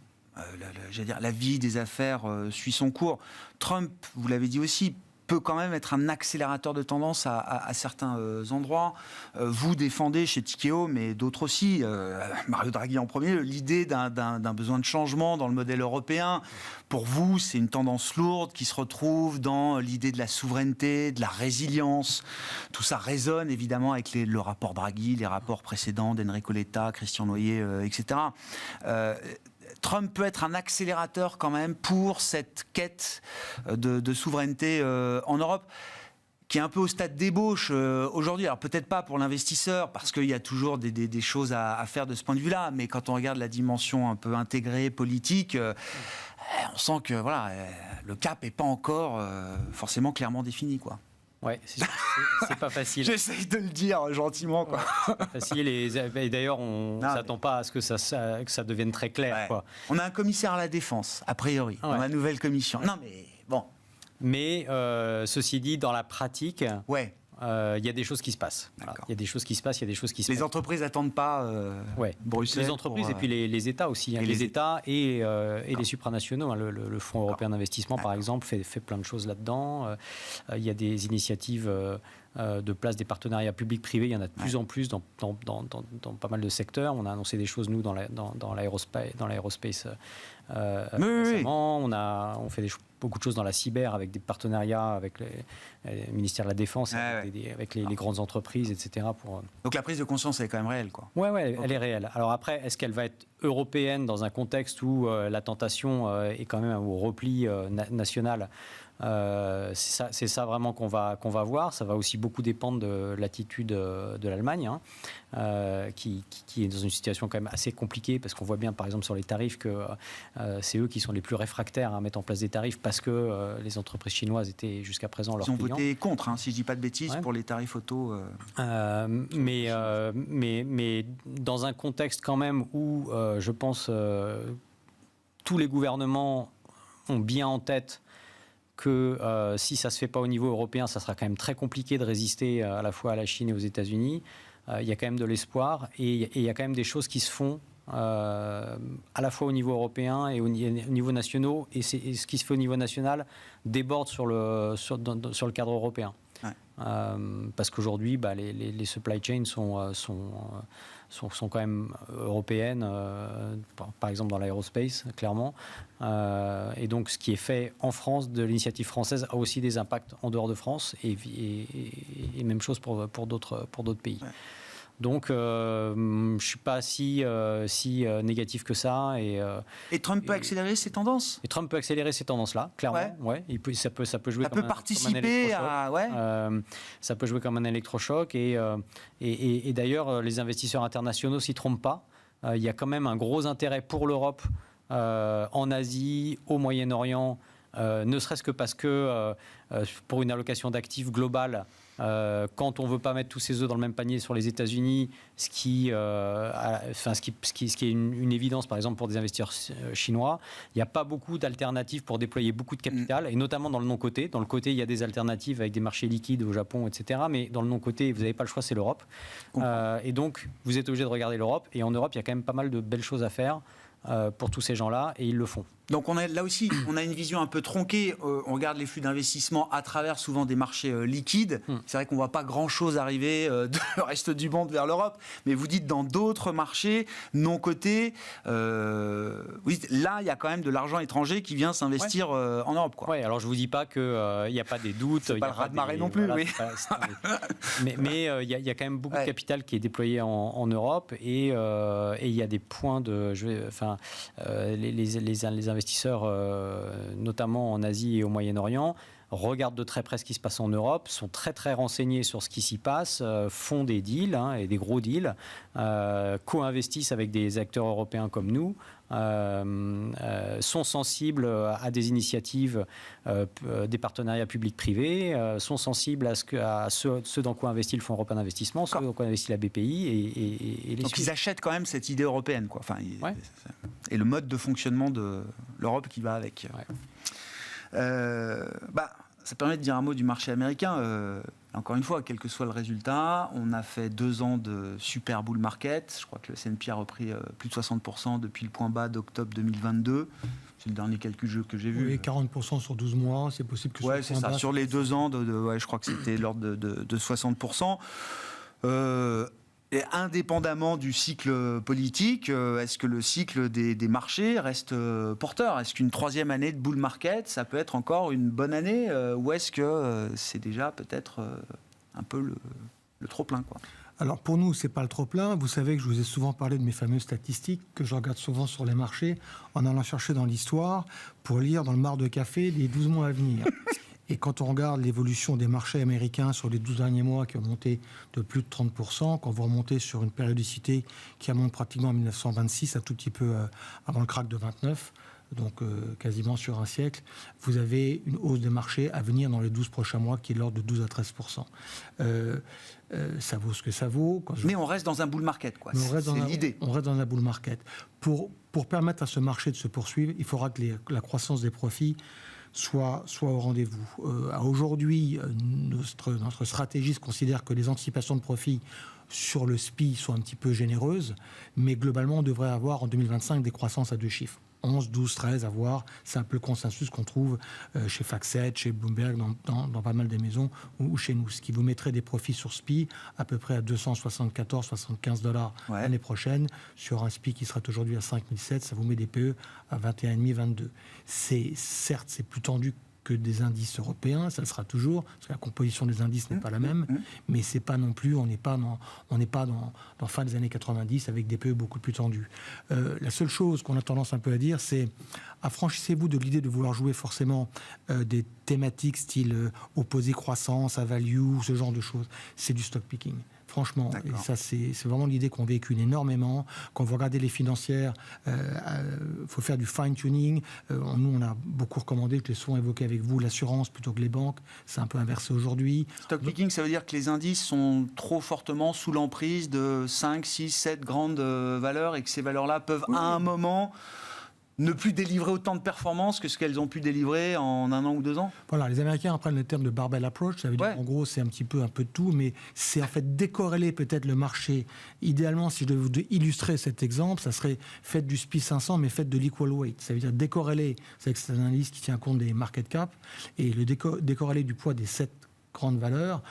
Speaker 1: la vie des affaires suit son cours. Trump, vous l'avez dit aussi, peut quand même être un accélérateur de tendance à certains endroits. Vous défendez chez Tikehau, mais d'autres aussi, Mario Draghi en premier, l'idée d'un besoin de changement dans le modèle européen. Pour vous, c'est une tendance lourde qui se retrouve dans l'idée de la souveraineté, de la résilience. Tout ça résonne évidemment avec le rapport Draghi, les rapports précédents d'Enrico Letta, Christian Noyer, etc. Trump peut être un accélérateur quand même pour cette quête de souveraineté en Europe, qui est un peu au stade d'ébauche aujourd'hui. Alors peut-être pas pour l'investisseur, parce qu'il y a toujours des choses à faire de ce point de vue-là, mais quand on regarde la dimension un peu intégrée, politique, on sent que voilà, le cap n'est pas encore forcément clairement défini, quoi.
Speaker 5: Ouais, c'est pas facile.
Speaker 1: J'essaye de le dire gentiment, quoi.
Speaker 5: Ouais, c'est pas facile et d'ailleurs on s'attend pas à ce que ça devienne très clair.
Speaker 1: Ouais.
Speaker 5: Quoi.
Speaker 1: On a un commissaire à la défense, a priori, dans la nouvelle commission. Non mais bon.
Speaker 5: Mais ceci dit, dans la pratique,
Speaker 1: ouais.
Speaker 5: Il y a des choses qui se passent. Voilà. Il y a des choses qui se passent, il y a des choses qui se passent.
Speaker 1: Les entreprises n'attendent pas Bruxelles.
Speaker 5: Les entreprises et puis les États aussi. Hein. Les États et les supranationaux. Hein. Le Fonds européen d'investissement, par exemple, fait plein de choses là-dedans. Il y a des initiatives de place des partenariats publics-privés. Il y en a de plus en plus dans pas mal de secteurs. On a annoncé des choses, nous, dans l'aérospace récemment. On fait beaucoup de choses dans la cyber avec des partenariats avec le ministère de la Défense, avec les grandes entreprises, etc.
Speaker 1: Donc la prise de conscience, elle est quand même réelle, quoi.
Speaker 5: Ouais, elle est réelle. Alors après, est-ce qu'elle va être européenne dans un contexte où la tentation est quand même au repli national? C'est ça vraiment qu'on va voir. Ça va aussi beaucoup dépendre de l'attitude de l'Allemagne, qui est dans une situation quand même assez compliquée, parce qu'on voit bien par exemple sur les tarifs que c'est eux qui sont les plus réfractaires à mettre en place des tarifs, parce que les entreprises chinoises étaient jusqu'à présent leurs clients.
Speaker 1: Ils ont voté contre, si je dis pas de bêtises, pour les tarifs auto.
Speaker 5: Mais dans un contexte quand même où je pense tous les gouvernements ont bien en tête que si ça ne se fait pas au niveau européen, ça sera quand même très compliqué de résister à la fois à la Chine et aux États-Unis. Il y a quand même de l'espoir et il y a quand même des choses qui se font à la fois au niveau européen et au niveau national. Et ce qui se fait au niveau national déborde sur le cadre européen. Ouais. Parce qu'aujourd'hui, les supply chains sont quand même européennes, par exemple dans l'aérospace, clairement. Et donc, ce qui est fait en France, de l'initiative française, a aussi des impacts en dehors de France, et même chose pour d'autres pays. Ouais. Donc, je ne suis pas si négatif que ça. Et
Speaker 1: Trump peut accélérer ces tendances.
Speaker 5: Et Trump peut accélérer ces tendances-là, clairement. Ouais. Ça peut jouer comme un électrochoc. Ça peut jouer comme un électrochoc. Et d'ailleurs, les investisseurs internationaux ne s'y trompent pas. Il y a quand même un gros intérêt pour l'Europe en Asie, au Moyen-Orient, ne serait-ce que parce que pour une allocation d'actifs globale, quand on ne veut pas mettre tous ses œufs dans le même panier sur les États-Unis, ce qui est une évidence, par exemple, pour des investisseurs chinois, il n'y a pas beaucoup d'alternatives pour déployer beaucoup de capital, et notamment dans le non-coté. Dans le coté, il y a des alternatives avec des marchés liquides au Japon, etc. Mais dans le non-coté, vous n'avez pas le choix, c'est l'Europe. Et donc, vous êtes obligé de regarder l'Europe. Et en Europe, il y a quand même pas mal de belles choses à faire pour tous ces gens-là, et ils le font.
Speaker 1: Donc là aussi, on a une vision un peu tronquée. On regarde les flux d'investissement à travers souvent des marchés liquides. C'est vrai qu'on ne voit pas grand-chose arriver du reste du monde vers l'Europe. Mais vous dites dans d'autres marchés non cotés, là, il y a quand même de l'argent étranger qui vient s'investir en Europe.
Speaker 5: Oui, alors je ne vous dis pas qu'il n'y a pas des doutes.
Speaker 1: C'est pas le raz-de-marée non plus. Voilà,
Speaker 5: mais il y a quand même beaucoup de capital qui est déployé en Europe. Et il y a des points de... les investisseurs, notamment en Asie et au Moyen-Orient, regardent de très près ce qui se passe en Europe, sont très très renseignés sur ce qui s'y passe, font des deals, et des gros deals, co-investissent avec des acteurs européens comme nous, sont sensibles à des initiatives, des partenariats publics-privés, sont sensibles à ce dans quoi investit le Fonds européen d'investissement, ce dans quoi investit la BPI. Et
Speaker 1: donc ils achètent quand même cette idée européenne, quoi. Enfin, et le mode de fonctionnement de l'Europe qui va avec. Ça permet de dire un mot du marché américain. Encore une fois, quel que soit le résultat, on a fait 2 ans de super bull market. Je crois que le S&P a repris plus de 60% depuis le point bas d'octobre 2022. C'est le dernier calcul que j'ai vu.
Speaker 4: Oui, 40% sur 12 mois, c'est possible que
Speaker 1: ouais, c'est ça. Sur les 2 ans, je crois que c'était l'ordre de 60%. Et indépendamment du cycle politique, est-ce que le cycle des marchés reste porteur ? Est-ce qu'une 3e année de bull market, ça peut être encore une bonne année ? Ou est-ce que c'est déjà peut-être un peu le trop-plein, quoi ?
Speaker 4: Alors pour nous, ce n'est pas le trop-plein. Vous savez que je vous ai souvent parlé de mes fameuses statistiques que je regarde souvent sur les marchés en allant chercher dans l'histoire pour lire dans le marc de café les 12 mois à venir. Et quand on regarde l'évolution des marchés américains sur les 12 derniers mois qui ont monté de plus de 30%, quand vous remontez sur une périodicité qui remonte pratiquement en 1926, un tout petit peu avant le krach de 29, donc quasiment sur un siècle, vous avez une hausse des marchés à venir dans les 12 prochains mois qui est de l'ordre de 12 à 13%. Ça vaut ce que ça vaut.
Speaker 1: Mais on reste dans un bull market, quoi. C'est l'idée.
Speaker 4: On reste dans un bull market. Pour permettre à ce marché de se poursuivre, il faudra que la croissance des profits soit au rendez-vous. Aujourd'hui, notre stratégiste considère que les anticipations de profit sur le SPI sont un petit peu généreuses, mais globalement, on devrait avoir en 2025 des croissances à 2 chiffres. 11, 12, 13 à voir. C'est un peu le consensus qu'on trouve chez FactSet, chez Bloomberg, dans pas mal des maisons, ou chez nous. Ce qui vous mettrait des profits sur SPI à peu près à 274-75 $ l'année prochaine. Sur un SPI qui serait aujourd'hui à 5007, ça vous met des PE à 21,5-22. Certes, c'est plus tendu que des indices européens, ça le sera toujours, parce que la composition des indices n'est pas la même, mais c'est pas non plus, on n'est pas dans fin des années 90 avec des PE beaucoup plus tendus. La seule chose qu'on a tendance un peu à dire, c'est affranchissez-vous de l'idée de vouloir jouer forcément des thématiques style opposé croissance, à value, ce genre de choses. C'est du stock picking. Franchement, et ça c'est vraiment l'idée qu'on véhicule énormément. Quand vous regardez les financières, faut faire du fine-tuning. Nous, on a beaucoup recommandé, je l'ai souvent évoqué avec vous, l'assurance plutôt que les banques. C'est un peu inversé aujourd'hui.
Speaker 1: Stock picking, ça veut dire que les indices sont trop fortement sous l'emprise de 5, 6, 7 grandes valeurs et que ces valeurs-là peuvent à un moment ne plus délivrer autant de performances que ce qu'elles ont pu délivrer en 1 an ou 2 ans.
Speaker 4: Voilà, les Américains apprennent le terme de barbell approach, ça veut dire en gros c'est un peu de tout, mais c'est en fait décorréler peut-être le marché. Idéalement, si je devais vous illustrer cet exemple, ça serait faites du SPI 500 mais faites de l'equal weight. Ça veut dire décorréler, c'est une analyse qui tient compte des market cap, et le décorréler du poids des 7 grandes valeurs.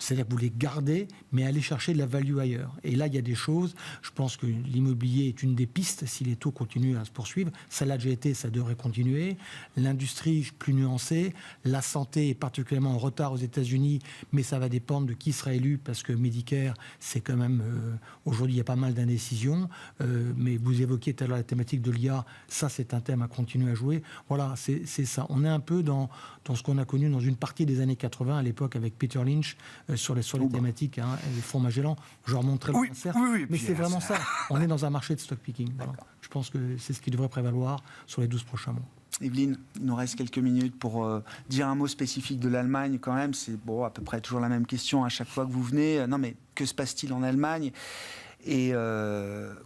Speaker 4: C'est-à-dire que vous les gardez, mais allez chercher de la value ailleurs. Et là, il y a des choses, je pense que l'immobilier est une des pistes, si les taux continuent à se poursuivre. Ça l'a déjà été, ça devrait continuer. L'industrie, plus nuancée. La santé est particulièrement en retard aux États-Unis, mais ça va dépendre de qui sera élu, parce que Medicare, c'est quand même... aujourd'hui, il y a pas mal d'indécisions. Mais vous évoquiez tout à l'heure la thématique de l'IA. Ça, c'est un thème à continuer à jouer. Voilà, c'est ça. On est un peu dans ce qu'on a connu dans une partie des années 80, à l'époque, avec Peter Lynch, sur les thématiques, les fonds Magellan. Je remonterai le concert. Mais c'est vraiment ça. On est dans un marché de stock picking. Voilà. Je pense que c'est ce qui devrait prévaloir sur les 12 prochains mois.
Speaker 1: Evelyne, il nous reste quelques minutes pour dire un mot spécifique de l'Allemagne quand même. C'est à peu près toujours la même question à chaque fois que vous venez. Non mais que se passe-t-il en Allemagne ? Et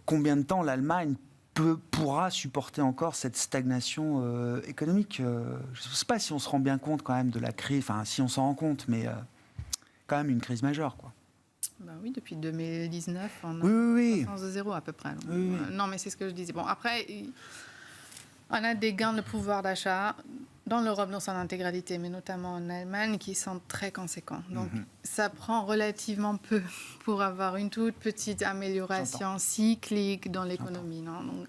Speaker 1: combien de temps l'Allemagne pourra supporter encore cette stagnation économique ? Je ne sais pas si on se rend bien compte quand même de la crise, enfin si on s'en rend compte, mais quand même une crise majeure, quoi.
Speaker 3: Oui, depuis 2019, on a
Speaker 1: une
Speaker 3: croissance de 0 à peu près. Non, mais c'est ce que je disais. Bon, après, on a des gains de pouvoir d'achat dans l'Europe dans son intégralité, mais notamment en Allemagne, qui sont très conséquents. Donc, ça prend relativement peu pour avoir une toute petite amélioration cyclique dans l'économie. Non ? Donc,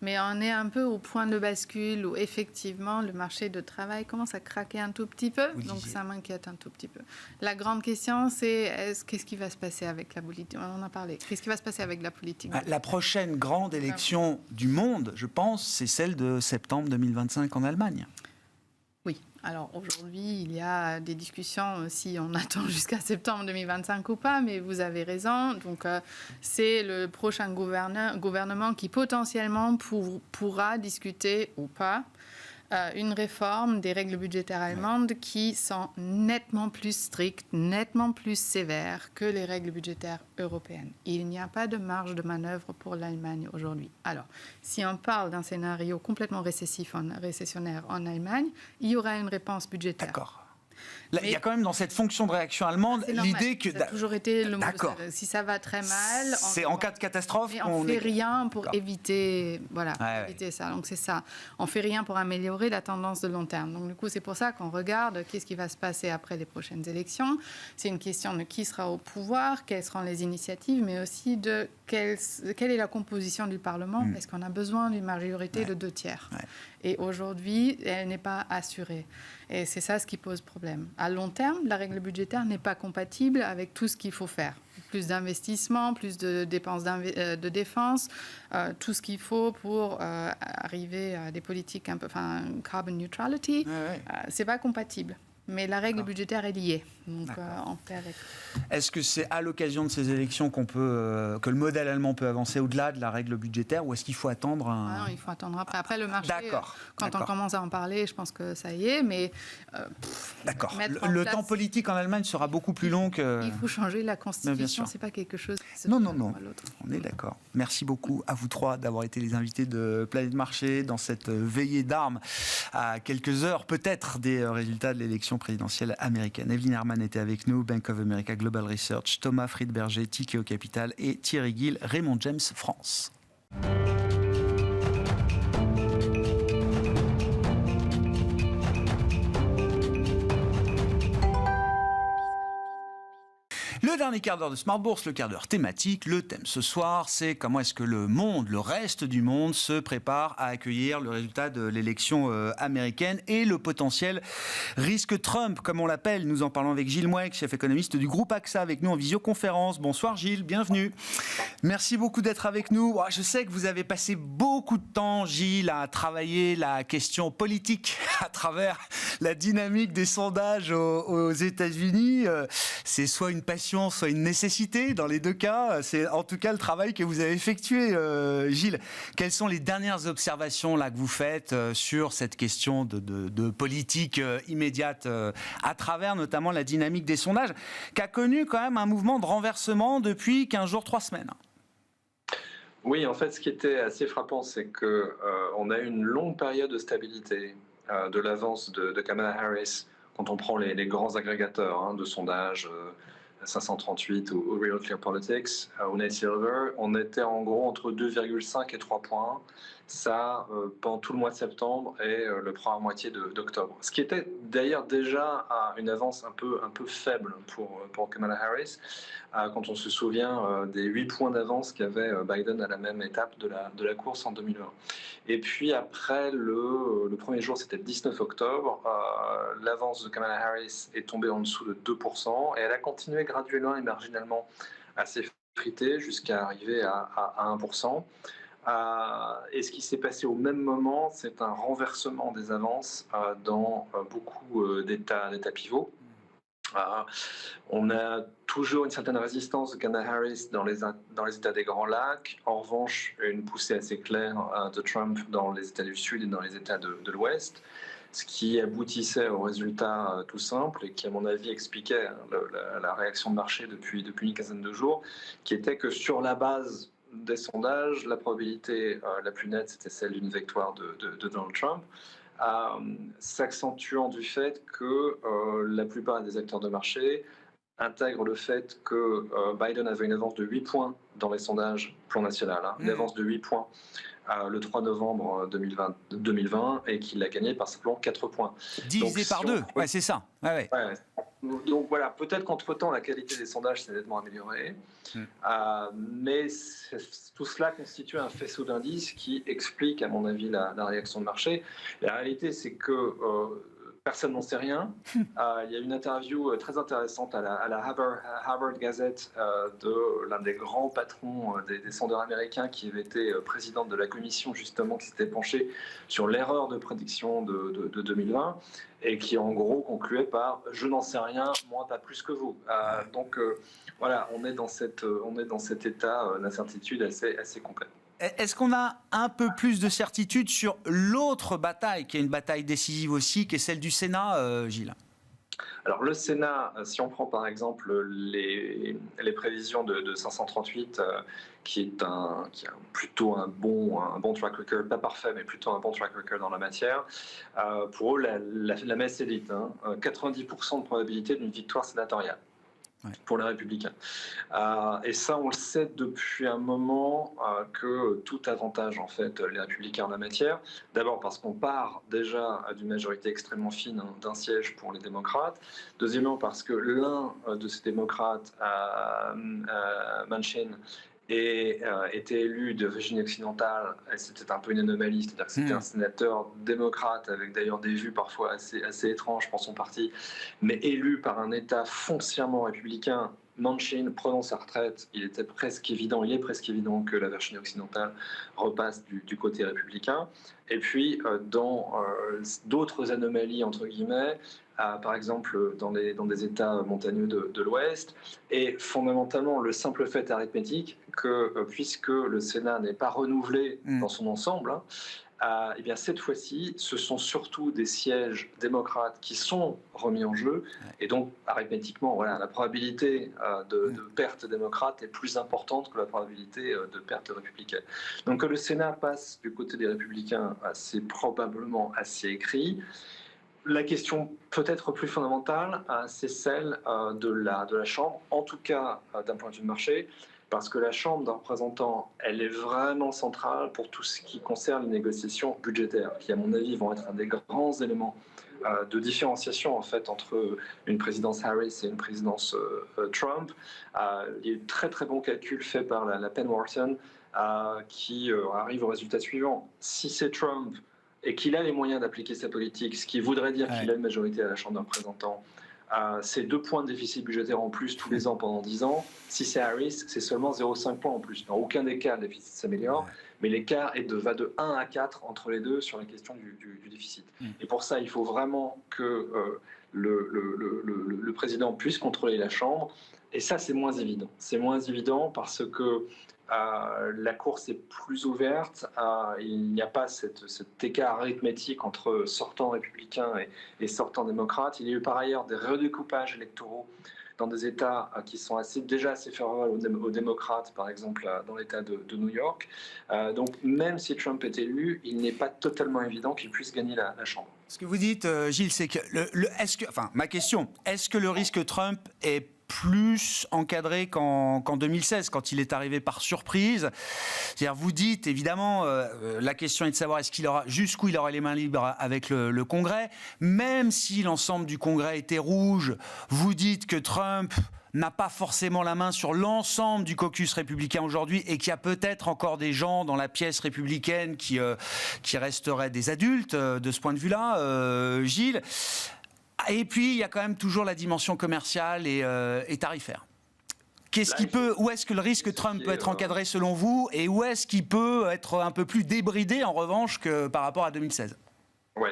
Speaker 3: mais on est un peu au point de bascule où, effectivement, le marché de travail commence à craquer un tout petit peu. Donc, ça m'inquiète un tout petit peu. La grande question, c'est qu'est-ce qui va se passer avec la politique ? On en a parlé. Qu'est-ce qui va se passer avec la politique ?
Speaker 1: La prochaine grande élection du monde, je pense, c'est celle de septembre 2025 en Allemagne.
Speaker 3: Oui. Alors aujourd'hui, il y a des discussions si on attend jusqu'à septembre 2025 ou pas, mais vous avez raison. Donc c'est le prochain gouvernement qui potentiellement pourra discuter ou pas une réforme des règles budgétaires allemandes qui sont nettement plus strictes, nettement plus sévères que les règles budgétaires européennes. Il n'y a pas de marge de manœuvre pour l'Allemagne aujourd'hui. Alors, si on parle d'un scénario complètement récessionnaire en Allemagne, il y aura une réponse budgétaire.
Speaker 1: D'accord. Là, il y a quand même dans cette fonction de réaction allemande l'idée que...
Speaker 3: Ça a toujours été le mot.
Speaker 1: D'accord.
Speaker 3: Si ça va très mal...
Speaker 1: C'est en cas de catastrophe
Speaker 3: on ne fait rien pour éviter, éviter ça. Donc c'est ça. On ne fait rien pour améliorer la tendance de long terme. Donc du coup, c'est pour ça qu'on regarde qu'est-ce qui va se passer après les prochaines élections. C'est une question de qui sera au pouvoir, quelles seront les initiatives, mais aussi de quelle est la composition du Parlement. Est-ce qu'on a besoin d'une majorité de 2/3 ? Et aujourd'hui, elle n'est pas assurée. Et c'est ça ce qui pose problème. À long terme, la règle budgétaire n'est pas compatible avec tout ce qu'il faut faire. Plus d'investissements, plus de dépenses de défense, tout ce qu'il faut pour arriver à des politiques un peu, carbon neutrality, c'est pas compatible. Mais la règle budgétaire est liée. Donc, on fait avec.
Speaker 1: Est-ce que c'est à l'occasion de ces élections que le modèle allemand peut avancer au-delà de la règle budgétaire, ou est-ce qu'il faut attendre
Speaker 3: non, il faut attendre après. Après, le marché, quand on commence à en parler, je pense que ça y est, mais...
Speaker 1: D'accord. Le temps politique en Allemagne sera beaucoup plus long que...
Speaker 3: Il faut changer la Constitution, c'est pas quelque chose qui se
Speaker 1: non.
Speaker 3: à l'autre.
Speaker 1: On est d'accord. Merci beaucoup à vous trois d'avoir été les invités de Planète Marché dans cette veillée d'armes à quelques heures, peut-être, des résultats de l'élection présidentielle américaine. Evelyne Hermann était avec nous, Bank of America Global Research, Thomas Friedberger, Tikeo Capital et Thierry Gill, Raymond James France. Le dernier quart d'heure de Smart Bourse, le quart d'heure thématique. Le thème ce soir, c'est comment est-ce que le monde, le reste du monde, se prépare à accueillir le résultat de l'élection américaine et le potentiel risque Trump, comme on l'appelle. Nous en parlons avec Gilles Mouek, chef économiste du groupe AXA, avec nous en visioconférence. Bonsoir Gilles, bienvenue. Merci beaucoup d'être avec nous. Je sais que vous avez passé beaucoup de temps, Gilles, à travailler la question politique à travers la dynamique des sondages aux États-Unis. C'est soit une passion, soit une nécessité dans les deux cas. C'est en tout cas le travail que vous avez effectué, Gilles. Quelles sont les dernières observations là, que vous faites sur cette question de politique immédiate à travers notamment la dynamique des sondages, qui a connu quand même un mouvement de renversement depuis 15 jours, 3 semaines?
Speaker 6: Oui, en fait, ce qui était assez frappant, c'est qu'on a eu une longue période de stabilité de l'avance de Kamala Harris quand on prend les grands agrégateurs de sondages, 538 ou Real Clear Politics, ou Nate Silver. On était en gros entre 2,5 et 3 points. Ça, pendant tout le mois de septembre et le première moitié d'octobre. Ce qui était d'ailleurs déjà une avance un peu faible pour Kamala Harris, quand on se souvient des 8 points d'avance qu'avait Biden à la même étape de la course en 2020. Et puis après, le premier jour, c'était le 19 octobre, l'avance de Kamala Harris est tombée en dessous de 2%, et elle a continué graduellement et marginalement à s'effriter jusqu'à arriver à 1%. Et ce qui s'est passé au même moment, c'est un renversement des avances dans beaucoup d'États pivots. On a toujours une certaine résistance de Kamala Harris dans les États des Grands Lacs. En revanche, une poussée assez claire de Trump dans les États du Sud et dans les États de l'Ouest, ce qui aboutissait au résultat tout simple et qui, à mon avis, expliquait la réaction de marché depuis une quinzaine de jours, qui était que sur la base des sondages, la probabilité la plus nette, c'était celle d'une victoire de Donald Trump, s'accentuant du fait que la plupart des acteurs de marché intègrent le fait que Biden avait une avance de 8 points dans les sondages plan national, une avance de 8 points le 3 novembre 2020 et qu'il a gagné par simplement 4 points.
Speaker 1: Divisé par 2, ouais, c'est ça. Ouais.
Speaker 6: Donc voilà, peut-être qu'entre-temps, la qualité des sondages s'est nettement améliorée, mais tout cela constitue un faisceau d'indices qui explique, à mon avis, la réaction de marché. La réalité, c'est que personne n'en sait rien. Il y a une interview très intéressante à la Harvard Gazette de l'un des grands patrons des sondeurs américains qui avait été président de la commission justement qui s'était penchée sur l'erreur de prédiction de 2020 et qui en gros concluait par « je n'en sais rien, moi pas plus que vous ». Donc voilà, on est dans cet état d'incertitude assez complet.
Speaker 1: Est-ce qu'on a un peu plus de certitude sur l'autre bataille, qui est une bataille décisive aussi, qui est celle du Sénat, Gilles ?
Speaker 6: Alors le Sénat, si on prend par exemple les prévisions de 538, qui a plutôt un bon track record, pas parfait, mais plutôt un bon track record dans la matière, pour eux, la messe est dite, 90% de probabilité d'une victoire sénatoriale. Ouais. Pour les Républicains. Et ça, on le sait depuis un moment que tout avantage en fait les Républicains en la matière. D'abord parce qu'on part déjà d'une majorité extrêmement fine d'un siège pour les démocrates. Deuxièmement parce que l'un de ces démocrates, Manchin, était élu de Virginie occidentale, et c'était un peu une anomalie, c'est-à-dire que c'était un sénateur démocrate avec d'ailleurs des vues parfois assez étranges pour son parti, mais élu par un État foncièrement républicain. Manchin prenant sa retraite, il est presque évident que la Virginie occidentale repasse du côté républicain. Et puis, dans d'autres anomalies, entre guillemets, par exemple dans des États montagneux de l'Ouest, et fondamentalement le simple fait arithmétique que, puisque le Sénat n'est pas renouvelé dans son ensemble, eh bien cette fois-ci, ce sont surtout des sièges démocrates qui sont remis en jeu, et donc arithmétiquement, voilà, la probabilité de perte démocrate est plus importante que la probabilité de perte républicaine. Donc que le Sénat passe du côté des républicains, c'est probablement assez écrit. La question peut-être plus fondamentale, c'est celle de la Chambre, en tout cas d'un point de vue de marché, parce que la Chambre des représentants, elle est vraiment centrale pour tout ce qui concerne les négociations budgétaires, qui à mon avis vont être un des grands éléments de différenciation en fait entre une présidence Harris et une présidence Trump. Il y a eu de très très bons calculs faits par la Penn Wharton qui arrive au résultat suivant. Si c'est Trump et qu'il a les moyens d'appliquer sa politique, ce qui voudrait dire qu'il a une majorité à la Chambre des représentants, c'est 2 points de déficit budgétaire en plus tous les ans pendant 10 ans. Si c'est Harris, c'est seulement 0,5 points en plus. Dans aucun des cas, le déficit s'améliore, mais l'écart va de 1 à 4 entre les deux sur la question du déficit. Et pour ça, il faut vraiment que le président puisse contrôler la Chambre. Et ça, c'est moins évident. C'est moins évident parce que la course est plus ouverte, il n'y a pas cet écart arithmétique entre sortants républicains et sortants démocrates. Il y a eu par ailleurs des redécoupages électoraux dans des États qui sont déjà assez favorables aux démocrates, par exemple dans l'État de New York. Donc même si Trump est élu, il n'est pas totalement évident qu'il puisse gagner la Chambre.
Speaker 1: Ce que vous dites, Gilles, c'est que ma question, est-ce que le risque Trump est plus encadré qu'en 2016, quand il est arrivé par surprise? C'est-à-dire, vous dites, évidemment, la question est de savoir jusqu'où il aura les mains libres avec le Congrès. Même si l'ensemble du Congrès était rouge, vous dites que Trump n'a pas forcément la main sur l'ensemble du caucus républicain aujourd'hui et qu'il y a peut-être encore des gens dans la pièce républicaine qui resteraient des adultes de ce point de vue-là, Gilles. Et puis, il y a quand même toujours la dimension commerciale et tarifaire. Où est-ce que le risque Trump peut être encadré selon vous, et où est-ce qu'il peut être un peu plus débridé en revanche que par rapport à 2016 ?
Speaker 6: Oui.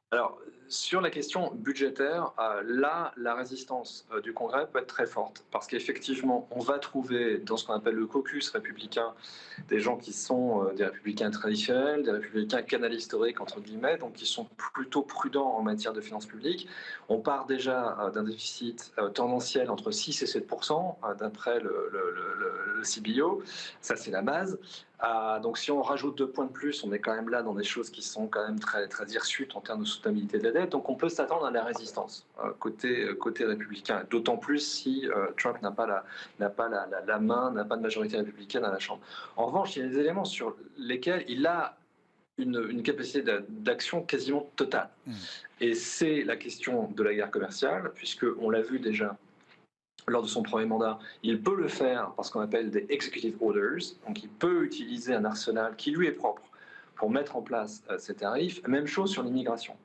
Speaker 6: Alors, sur la question budgétaire, là, la résistance du Congrès peut être très forte parce qu'effectivement, on va trouver dans ce qu'on appelle le caucus républicain des gens qui sont des républicains traditionnels, des républicains canal historique, entre guillemets, donc qui sont plutôt prudents en matière de finances publiques. On part déjà d'un déficit tendanciel entre 6 et 7% d'après le CBO. Ça, c'est la base. Donc si on rajoute 2 points de plus, on est quand même là dans des choses qui sont quand même très, très hirsutes en termes de soutenabilité de la dette. Donc on peut s'attendre à la résistance côté républicain, d'autant plus si Trump n'a pas la main, n'a pas de majorité républicaine à la Chambre. En revanche, il y a des éléments sur lesquels il a une capacité d'action quasiment totale. Et c'est la question de la guerre commerciale, puisqu'on l'a vu déjà lors de son premier mandat, il peut le faire par ce qu'on appelle des executive orders, donc il peut utiliser un arsenal qui lui est propre pour mettre en place ces tarifs. Même chose sur l'immigration,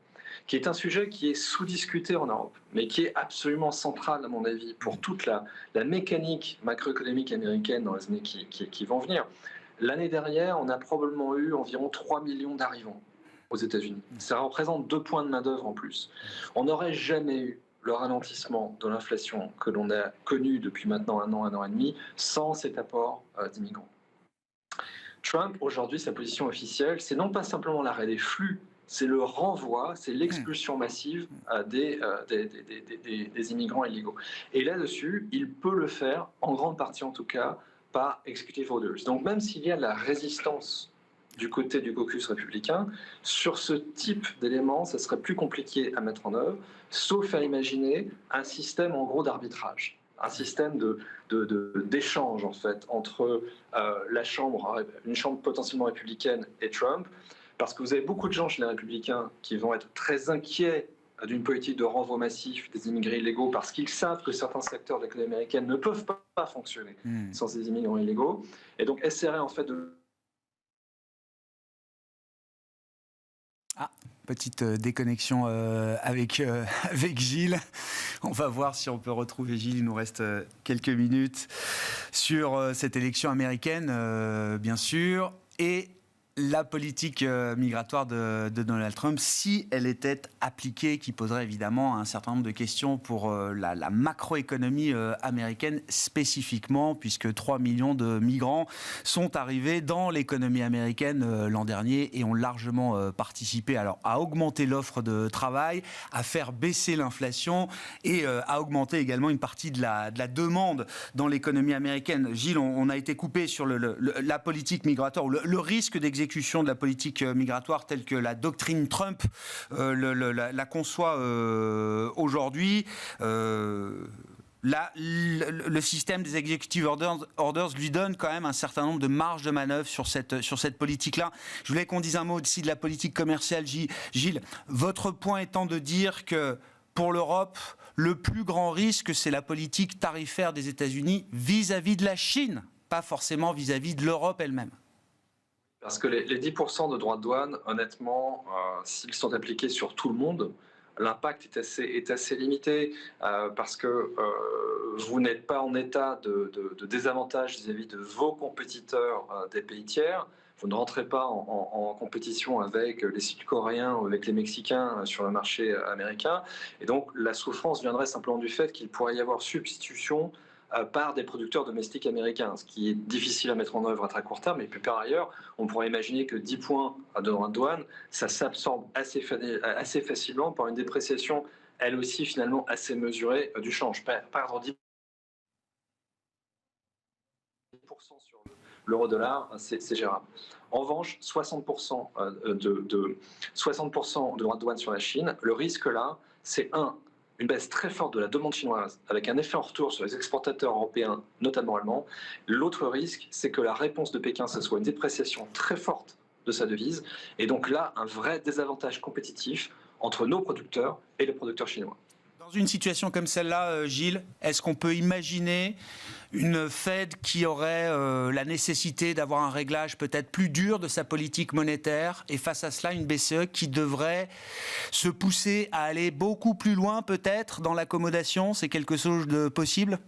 Speaker 6: qui est un sujet qui est sous-discuté en Europe, mais qui est absolument central à mon avis pour toute la mécanique macroéconomique américaine dans les années qui vont venir. L'année dernière, on a probablement eu environ 3 millions d'arrivants aux États-Unis. Ça représente 2 points de main-d'œuvre en plus. On n'aurait jamais eu le ralentissement de l'inflation que l'on a connu depuis maintenant 1 an et demi, sans cet apport d'immigrants. Trump, aujourd'hui, sa position officielle, c'est non pas simplement l'arrêt des flux, c'est le renvoi, c'est l'expulsion massive des immigrants illégaux. Et là-dessus, il peut le faire, en grande partie en tout cas, par executive orders. Donc même s'il y a la résistance du côté du caucus républicain, sur ce type d'éléments, ça serait plus compliqué à mettre en œuvre, sauf à imaginer un système en gros d'arbitrage, un système d'échange en fait entre une chambre potentiellement républicaine et Trump, parce que vous avez beaucoup de gens chez les républicains qui vont être très inquiets d'une politique de renvoi massif des immigrés illégaux parce qu'ils savent que certains secteurs de l'économie américaine ne peuvent pas fonctionner sans ces immigrants illégaux, et donc essaierait en fait de...
Speaker 1: Petite déconnexion avec Gilles. On va voir si on peut retrouver Gilles. Il nous reste quelques minutes sur cette élection américaine, bien sûr, et la politique migratoire de Donald Trump, si elle était appliquée, qui poserait évidemment un certain nombre de questions pour la macroéconomie américaine spécifiquement, puisque 3 millions de migrants sont arrivés dans l'économie américaine l'an dernier et ont largement participé à augmenter l'offre de travail, à faire baisser l'inflation et à augmenter également une partie de la demande dans l'économie américaine. Gilles, on a été coupé sur la politique migratoire, ou le risque d'exécution de la politique migratoire telle que la doctrine Trump la conçoit aujourd'hui. Le système des executive orders lui donne quand même un certain nombre de marges de manœuvre sur cette politique-là. Je voulais qu'on dise un mot aussi de la politique commerciale. Gilles, votre point étant de dire que pour l'Europe, le plus grand risque, c'est la politique tarifaire des États-Unis vis-à-vis de la Chine, pas forcément vis-à-vis de l'Europe elle-même.
Speaker 6: Parce que les 10% de droits de douane, honnêtement, s'ils sont appliqués sur tout le monde, l'impact est assez limité parce que vous n'êtes pas en état de désavantage vis-à-vis de vos compétiteurs des pays tiers. Vous ne rentrez pas en compétition avec les Sud-Coréens ou avec les Mexicains sur le marché américain. Et donc, la souffrance viendrait simplement du fait qu'il pourrait y avoir substitution par des producteurs domestiques américains, ce qui est difficile à mettre en œuvre à très court terme. Et puis par ailleurs, on pourrait imaginer que 10 points de droits de douane, ça s'absorbe assez facilement par une dépréciation, elle aussi finalement assez mesurée du change. Perdre 10% sur l'euro-dollar, c'est gérable. En revanche, 60% de droits de douane sur la Chine, le risque là, c'est une baisse très forte de la demande chinoise, avec un effet en retour sur les exportateurs européens, notamment allemands. L'autre risque, c'est que la réponse de Pékin, ce soit une dépréciation très forte de sa devise, et donc là, un vrai désavantage compétitif entre nos producteurs et les producteurs chinois.
Speaker 1: Dans une situation comme celle-là, Gilles, est-ce qu'on peut imaginer une Fed qui aurait la nécessité d'avoir un réglage peut-être plus dur de sa politique monétaire, et face à cela, une BCE qui devrait se pousser à aller beaucoup plus loin peut-être dans l'accommodation? C'est quelque chose de possible?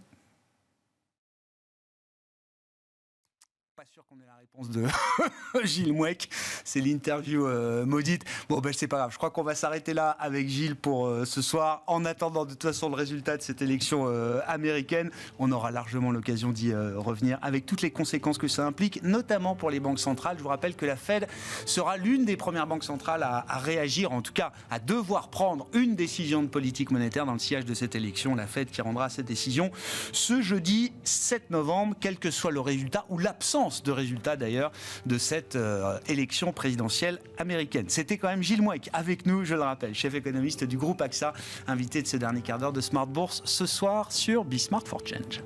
Speaker 1: Pas sûr qu'on ait la réponse de Gilles Mouek, c'est l'interview maudite. Bon, c'est pas grave, je crois qu'on va s'arrêter là avec Gilles pour ce soir. En attendant de toute façon le résultat de cette élection américaine, on aura largement l'occasion d'y revenir avec toutes les conséquences que ça implique, notamment pour les banques centrales. Je vous rappelle que la Fed sera l'une des premières banques centrales à réagir, en tout cas à devoir prendre une décision de politique monétaire dans le sillage de cette élection. La Fed qui rendra cette décision ce jeudi 7 novembre, quel que soit le résultat ou l'absence de résultats d'ailleurs de cette élection présidentielle américaine. C'était quand même Gilles Mouek avec nous, je le rappelle, chef économiste du groupe AXA, invité de ce dernier quart d'heure de Smart Bourse ce soir sur Be Smart for Change.